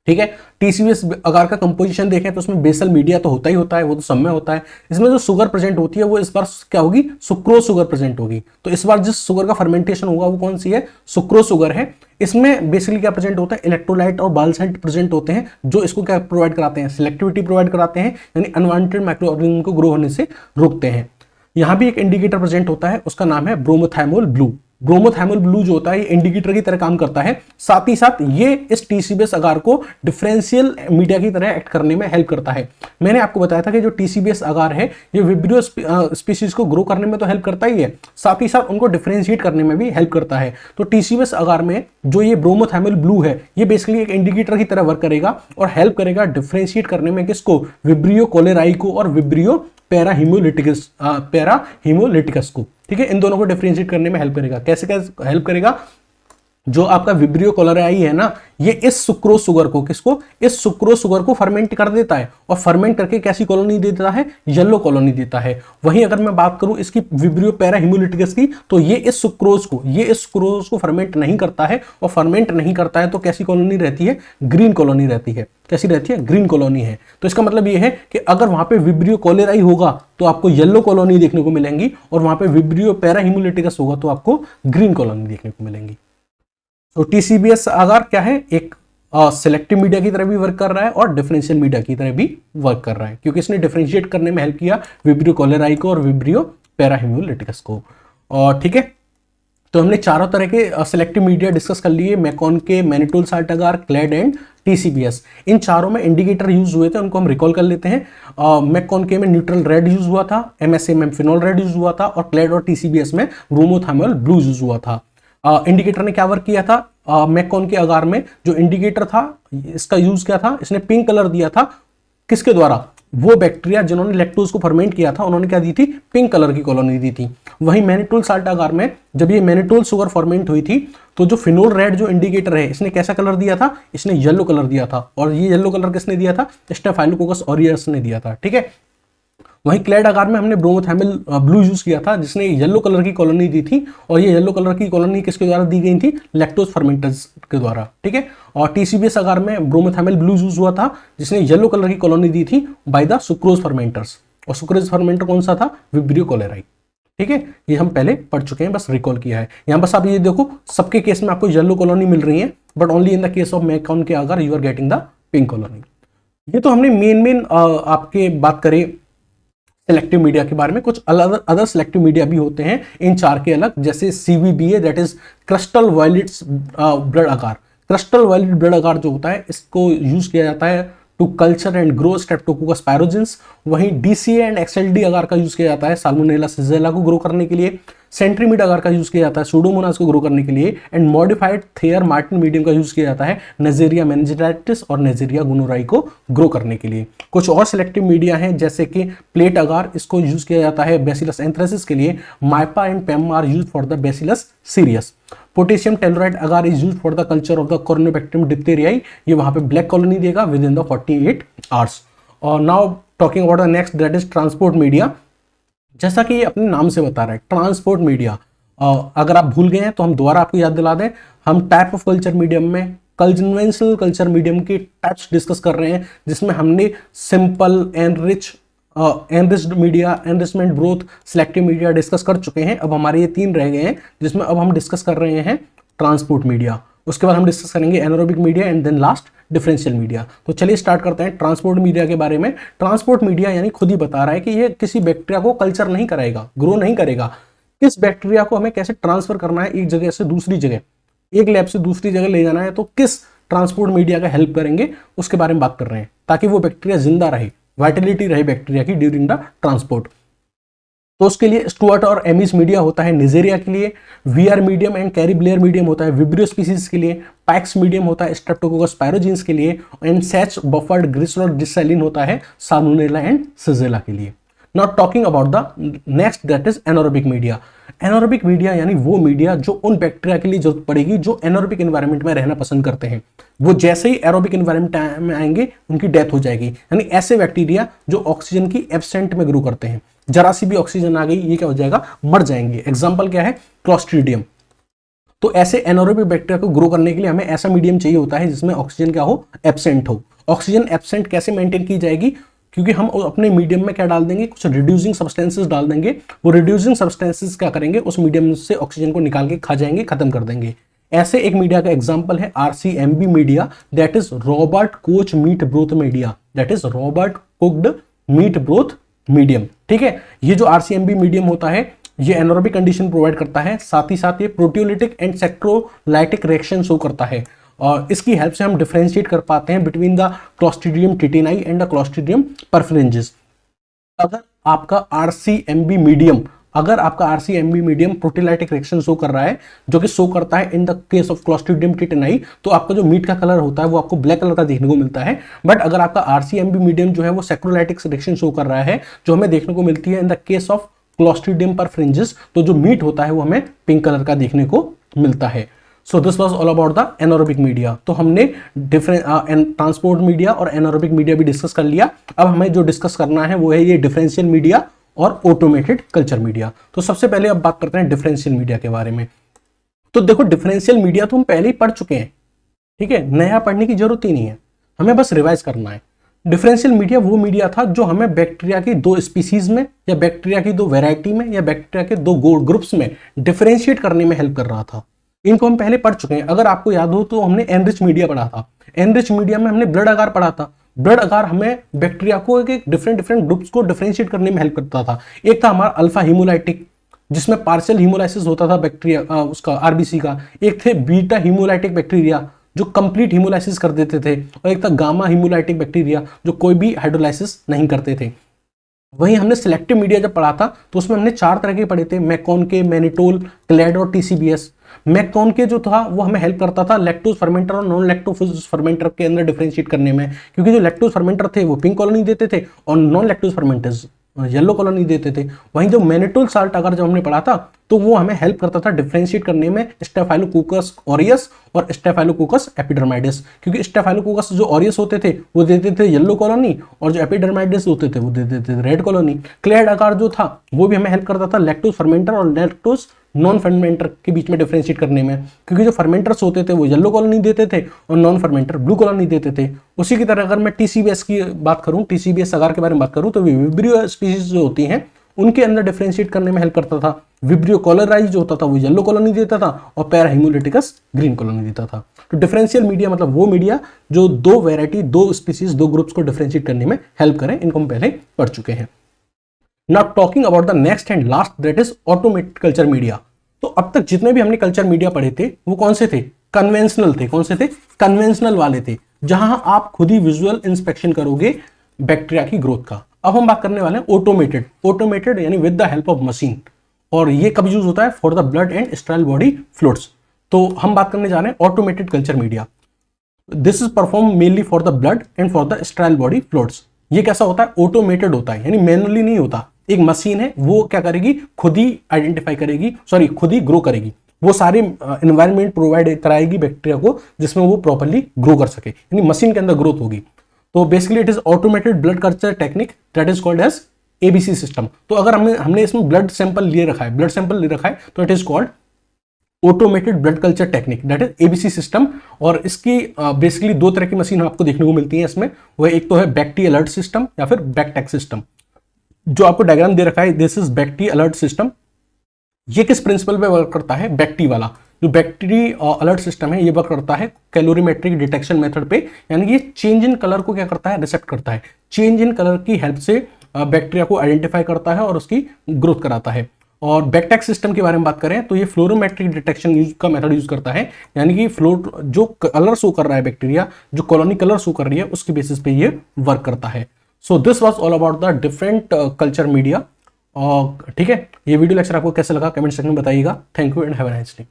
ठीक है। TCBS अगार का कंपोजिशन देखें तो उसमें बेसल मीडिया तो होता ही होता है, वो तो सब में होता है। इसमें जो शुगर प्रेजेंट होती है वो इस बार क्या होगी, सुक्रोज शुगर प्रेजेंट होगी। तो इस बार जिस शुगर का फर्मेंटेशन होगा वो कौन सी है, सुक्रोज शुगर है। इसमें बेसिकली क्या प्रेजेंट होता है, इलेक्ट्रोलाइट और बाइल साल्ट प्रेजेंट होते हैं, जो इसको क्या प्रोवाइड कराते हैं, सिलेक्टिविटी प्रोवाइड कराते हैं, यानी अनवांटेड माइक्रो ऑर्गेनिज्म को ग्रो होने से रोकते हैं। यहां भी एक इंडिकेटर प्रेजेंट होता है, उसका नाम है ब्रोमोथाइमोल ब्लू। ब्रोमोथाइमोल ब्लू जो होता है ये इंडिकेटर की तरह काम करता है। साथ ही साथ ये इस TCBS अगार को डिफरेंशियल मीडिया की तरह एक्ट करने में हेल्प करता है। मैंने आपको बताया था कि जो TCBS अगार है ये विब्रियो स्पीसीज को ग्रो करने में तो हेल्प करता ही है, साथ ही साथ उनको डिफरेंशिएट करने में भी हेल्प करता है। तो TCBS अगार में जो ये ब्रोमोथाइमोल ब्लू है ये बेसिकली एक इंडिकेटर की तरह वर्क करेगा और हेल्प करेगा डिफरेंशिएट करने में किसको, विब्रियो कोलेराई को और विब्रियो पैरा हीमोलिटिकस को। ठीक है, इन दोनों को डिफरेंशिएट करने में हेल्प करेगा। कैसे कैसे हेल्प करेगा, जो आपका विब्रियो कोलेराई है ना, ये इस सुक्रोज शुगर को, किसको, इस सुक्रोज शुगर को फर्मेंट कर देता है और फर्मेंट करके कैसी कॉलोनी देता है, येलो कॉलोनी देता है। वहीं अगर मैं बात करूं इसकी विब्रियो पैरा हीमोलिटिकस की, तो ये इस सुक्रोज को फर्मेंट नहीं करता है, और फर्मेंट नहीं करता है तो कैसी कॉलोनी रहती है, ग्रीन कॉलोनी रहती है। कैसी रहती है, ग्रीन कॉलोनी है। तो इसका मतलब ये है कि अगर वहां पे विब्रियो कोलेराई होगा तो आपको येलो कॉलोनी देखने को मिलेंगी, और वहां पे विब्रियो पैरा हीमोलिटिकस होगा तो आपको ग्रीन कॉलोनी देखने को मिलेंगी। तो TCBS अगार क्या है, एक सिलेक्टिव मीडिया की तरह भी वर्क कर रहा है और डिफरेंशियल मीडिया की तरह भी वर्क कर रहा है, क्योंकि इसने डिफरेंशिएट करने में हेल्प किया विब्रियो कोलेराई को और विब्रियो पैरा हीमोलिटिकस को। और ठीक है, तो हमने चारों तरह के सिलेक्टिव मीडिया डिस्कस कर लिए, मैककॉन के, mannitol salt agar, CLED and TCBS। इन चारों में इंडिकेटर यूज हुए थे, उनको हम रिकॉल कर लेते हैं। मैककॉन के में न्यूट्रल रेड यूज हुआ था, MSA में फिनोल रेड यूज हुआ था, और क्लेड और TCBS में ब्रोमोथाइमोल ब्लू यूज हुआ था। इंडिकेटर ने क्या वर्क किया था, मैककॉन के अगार में जो इंडिकेटर था इसका यूज क्या था, इसने पिंक कलर दिया था। किसके द्वारा, वो बैक्टीरिया जिन्होंने लैक्टोज को फर्मेंट किया था उन्होंने क्या दी थी, पिंक कलर की कॉलोनी दी थी। वहीं मैनिटोल साल्ट अगार में जब ये मैनिटोल शुगर फर्मेंट हुई थी तो जो फिनोल रेड जो इंडिकेटर है इसने कैसा कलर दिया था, इसने येलो कलर दिया था। और ये येलो कलर किसने दिया था, स्टेफाइलोकोकस ऑरियस ने दिया था। ठीक है, वहीं क्लेड अगार में हमने ब्रोमोथाइमोल ब्लू यूज किया था, जिसने येलो कलर की कॉलोनी दी थी, और ये येलो कलर की कॉलोनी किसके द्वारा दी गई थी, लैक्टोज फर्मेंटर्स के द्वारा। ठीक है, और TCBS अगार में ब्रोमोथाइमोल ब्लू यूज हुआ था, जिसने येलो कलर की कॉलोनी दी थी बाय द सुक्रोज फर्मेंटर्स। और सुक्रोज फर्मेंटर कौन सा था, विब्रियो कोलेराई। ठीक है, ये हम पहले पढ़ चुके हैं, बस रिकॉल किया है। यहाँ बस आप ये देखो, सबके केस में आपको येलो कॉलोनी मिल रही है, but only in the case of MacConkey के agar you are getting the pink colony. ये तो हमने मेन आपके बात करें सिलेक्टिव मीडिया के बारे में। कुछ अदर सिलेक्टिव मीडिया भी होते हैं इन चार के अलग, जैसे CVBA, that is crystal violet blood agar. Crystal violet blood agar जो होता है इसको यूज किया जाता है to culture and grow Streptococcus pyogenes. वहीं DCA एंड XLD अगार का यूज किया जाता है साल्मोनेला सिजेला को ग्रो करने के लिए। सेंट्रीमिड अगार का यूज किया जाता है सूडोमोनास को ग्रो करने के लिए। And modified there Martin medium का यूज किया जाता है नेजेरिया मेनिंजाइटिस और नेजेरिया गोनोराई को ग्रो करने के लिए। कुछ और सिलेक्टिव मीडिया हैं जैसे कि प्लेट अगार, इसको यूज किया जाता है बैसिलस एंथ्रेसिस के लिए। MYPA and PEM are use for the Bacillus cereus. Potassium tellurite agar is use for the culture of the Corynebacterium diphtheriae. ये वहां पे ब्लैक कॉलोनी देगा विद इन द 48 आवर्स। और now talking about the next, that is transport media. जैसा कि ये अपने नाम से बता रहा है, ट्रांसपोर्ट मीडिया। अगर आप भूल गए हैं तो हम दोबारा आपको याद दिला दें, हम टाइप ऑफ कल्चर मीडियम में कन्वेंशनल कल्चर मीडियम के टाइप्स डिस्कस कर रहे हैं, जिसमें हमने simple, enriched media, enrichment, growth, selective media discuss कर चुके हैं। अब हमारे ये 3 रह गए हैं, जिसमें अब हम डिस्कस कर रहे हैं ट्रांसपोर्ट मीडिया। उसके बाद हम डिस्कस करेंगे anaerobic media and then last differential media. तो चलिए स्टार्ट करते हैं ट्रांसपोर्ट मीडिया के बारे में। ट्रांसपोर्ट मीडिया यानी खुद ही बता रहा है कि ये किसी बैक्टीरिया को कल्चर नहीं कराएगा, ग्रो नहीं करेगा। किस बैक्टीरिया को हमें कैसे ट्रांसफर करना है एक जगह से दूसरी जगह, एक लैब से दूसरी जगह ले जाना है, तो किस ट्रांसपोर्ट मीडिया का हेल्प करेंगे उसके बारे में बात कर रहे हैं, ताकि वो बैक्टीरिया जिंदा रहे, वाइटलिटी रहे बैक्टीरिया की ड्यूरिंग द ट्रांसपोर्ट। तो उसके लिए स्टुअर्ट और एमिस मीडिया होता है निजेरिया के लिए, वीआर मीडियम एंड कैरिब्लेयर मीडियम होता है विब्रियो स्पीसीज के लिए, पैक्स मीडियम होता है स्ट्रेप्टोकोकस पायरोजीन्स के लिए, एंड सैच बफर्ड ग्लिसरॉल डिसैलिन होता है साल्मोनेला एंड सिजेला के लिए। Now talking about the next, that is anaerobic media. Anaerobic media यानी वो मीडिया जो उन बैक्टीरिया के लिए जरूरत पड़ेगी जो एनारोबिक एनवायरनमेंट में रहना पसंद करते हैं। वो जैसे ही एरोबिक एनवायरनमेंट में आएंगे उनकी डेथ हो जाएगी। यानी ऐसे बैक्टीरिया जो ऑक्सीजन की एब्सेंट में ग्रो करते हैं, जरा सी भी ऑक्सीजन आ गई ये क्या हो जाएगा, मर जाएंगे। एग्जाम्पल क्या है, क्लोस्ट्रीडियम। तो ऐसे एनारोबिक बैक्टीरिया को ग्रो करने के लिए हमें ऐसा मीडियम चाहिए होता है जिसमें ऑक्सीजन क्या हो, एब्सेंट हो। ऑक्सीजन एब्सेंट कैसे मेंटेन की जाएगी, क्योंकि हम अपने मीडियम में क्या डाल देंगे, कुछ रिड्यूसिंग सब्सटेंसेस डाल देंगे। वो रिड्यूसिंग सब्सटेंसेस क्या करेंगे, उस मीडियम से ऑक्सीजन को निकाल के खा जाएंगे, खत्म कर देंगे। ऐसे एक मीडिया का एग्जांपल है RCMB media, that is Robert Koch meat broth media, that is Robert cooked meat broth medium. ठीक है, ये जो आरसीएमबी मीडियम होता है ये एनारोबिक कंडीशन प्रोवाइड करता है, साथ ही साथ ये प्रोटियोलिटिक एंड सेक्ट्रोलाइटिक रिएक्शन शो करता है। और इसकी हेल्प से हम डिफरेंशिएट कर पाते हैं between the Clostridium tetani and the Clostridium perfringens. अगर आपका RCMB medium proteolytic reaction show कर रहा है, जो कि शो करता है in the case of Clostridium tetani, तो आपका जो मीट का कलर होता है वो आपको ब्लैक कलर का देखने को मिलता है। बट अगर आपका आरसीएमबी मीडियम जो है वो सेक्रोलाइटिक रिएक्शन शो कर रहा है, जो हमें देखने को मिलती है in the case of Clostridium perfringens, तो जो मीट होता है वो हमें पिंक कलर का देखने को मिलता है। So this was all about the anaerobic media. तो हमने डिफरेंट ट्रांसपोर्ट मीडिया और एनारोबिक मीडिया भी डिस्कस कर लिया। अब हमें जो डिस्कस करना है वो है ये डिफरेंशियल मीडिया और ऑटोमेटेड कल्चर मीडिया। तो सबसे पहले अब बात करते हैं डिफरेंशियल मीडिया के बारे में। तो देखो, डिफरेंशियल मीडिया तो हम पहले ही पढ़ चुके हैं, ठीक है, नया पढ़ने की जरूरत ही नहीं है, हमें बस रिवाइज करना है। डिफरेंशियल मीडिया वो मीडिया था जो हमें बैक्टीरिया की 2 स्पीसीज में, या बैक्टीरिया की 2 वैरायटी में, या बैक्टीरिया के 2 ग्रुप्स में डिफरेंशिएट करने में हेल्प कर रहा था। इनको हम पहले पढ़ चुके हैं। अगर आपको याद हो तो हमने एनरिच मीडिया पढ़ा था। एनरिच मीडिया में हमने ब्लड अगार पढ़ा था। ब्लड अगार हमें बैक्टीरिया को एक डिफरेंट ग्रुप्स को डिफरेंशिएट करने में हेल्प करता था। एक था हमारा अल्फा हीमोलाइटिक, जिसमें पार्शियल हीमोलाइसिस होता था बैक्टीरिया उसका, आरबीसी का। एक थे बीटा हीमोलाइटिक बैक्टीरिया जो कंप्लीट हीमोलाइसिस कर देते थे, और एक था गामा हीमोलाइटिक बैक्टीरिया जो कोई भी हाइड्रोलाइसिस नहीं करते थे। वहीं हमने सिलेक्टिव मीडिया जब पढ़ा था तो उसमें हमने 4 तरह के पढ़े थे, मैकॉन के, मैनिटोल, क्लेड और टीसीबीएस। मैकॉन के जो था वो हमें हेल्प करता था लैक्टोज फर्मेंटर और नॉन लैक्टोज फर्मेंटर के अंदर डिफरेंशिएट करने में, क्योंकि जो लैक्टोज फर्मेंटर थे वो पिंक कॉलोनी देते थे और non lactose fermenters yellow colony देते थे। वहीं जो मैनिटोल साल्ट अगर जब हमने पढ़ा था तो वो हमें हेल्प करता था डिफरेंशिएट करने में स्टेफाइलोकोकस ऑरियस और स्टेफाइलोकोकस एपिडर्माइडिस, क्योंकि स्टेफाइलोकोकस जो ऑरियस होते थे वो देते थे येलो कॉलोनी, और जो एपिडर्माइडिस होते थे वो देते थे रेड कॉलोनी। क्लेड आकार जो था वो भी हमें हेल्प करता था लैक्टोज फर्मेंटर और लैक्टोज नॉन फर्मेंटर के बीच में डिफरेंशिएट करने में, क्योंकि जो फर्मेंटर्स होते थे वो येलो कॉलोनी देते थे और नॉन फर्मेंटर ब्लू कॉलोनी देते थे। उसी की तरह अगर मैं टीसीबीएस की बात करूं, टीसीबीएस अगार के बारे में बात करूं, तो विब्रियो स्पीसीज जो होती हैं उनके अंदर डिफरेंशिएट करने में हेल्प करता था। विब्रियो कॉलराइज जो होता था वो येलो कॉलोनी देता था और पैराहीमोलिटिकस ग्रीन कॉलोनी देता था। तो डिफरेंशियल मीडिया मतलब वो मीडिया जो 2 वैरायटी, 2 स्पीसीज, 2 ग्रुप्स को डिफरेंशिएट करने में हेल्प करें। इनको हम पहले पढ़ चुके हैं। Now talking about the next and last, that is automated culture media. तो अब तक जितने भी हमने कल्चर मीडिया पढ़े थे वो कौन से थे, कन्वेंशनल थे। कौन से थे, कन्वेंशनल वाले थे, जहां आप खुद ही विजुअल इंस्पेक्शन करोगे बैक्टीरिया की ग्रोथ का। अब हम बात करने वाले हैं ऑटोमेटेड। ऑटोमेटेड यानी with the help of machine, और ये कब यूज होता है, for the blood and sterile body fluids. तो हम बात करने जा रहे हैं automated culture media. This is perform mainly for the blood and for the sterile body fluids. ये कैसा होता है, ऑटोमेटेड होता है, यानी मैनुअली नहीं होता। एक मशीन है वो क्या करेगी, खुद ही आइडेंटिफाई करेगी, सॉरी खुद ही ग्रो करेगी, वो सारे एनवायरनमेंट प्रोवाइड कराएगी बैक्टीरिया को जिसमें वो प्रॉपर्ली ग्रो कर सके, यानी मशीन के अंदर ग्रोथ होगी। तो basically it is automated blood culture technique that is called as ABC system. तो अगर हमने इसमें ब्लड सैंपल ले रखा है तो it is called automated blood culture technique, that is ABC system. और इसकी बेसिकली दो तरह की मशीन आपको देखने को मिलती है इसमें। वह एक तो है बैक्टी अलर्ट सिस्टम या फिर बैकटेक सिस्टम। जो आपको डायग्राम दे रखा है, दिस इज बैक्टी अलर्ट सिस्टम। ये किस प्रिंसिपल पे वर्क करता है? बैक्टी वाला जो बैक्टी अलर्ट सिस्टम है ये वर्क करता है कैलोरीमेट्रिक डिटेक्शन मेथड पे, यानी कि ये चेंज इन कलर को क्या करता है? रिसेप्ट करता है। चेंज इन कलर की हेल्प से बैक्टीरिया को आइडेंटिफाई करता है और उसकी ग्रोथ कराता है। और बैकटेक सिस्टम के बारे में बात करें तो ये फ्लोरोमेट्रिक डिटेक्शन का मेथड यूज करता है, यानी कि जो कलर शो कर रहा है बैक्टीरिया, जो कॉलोनी कलर शो कर रही है उसके बेसिस पे ये वर्क करता है। So this was all about the different culture media. ठीक है, ये वीडियो लेक्चर आपको कैसा लगा कमेंट सेक्शन में बताइएगा। Thank you and have a nice day.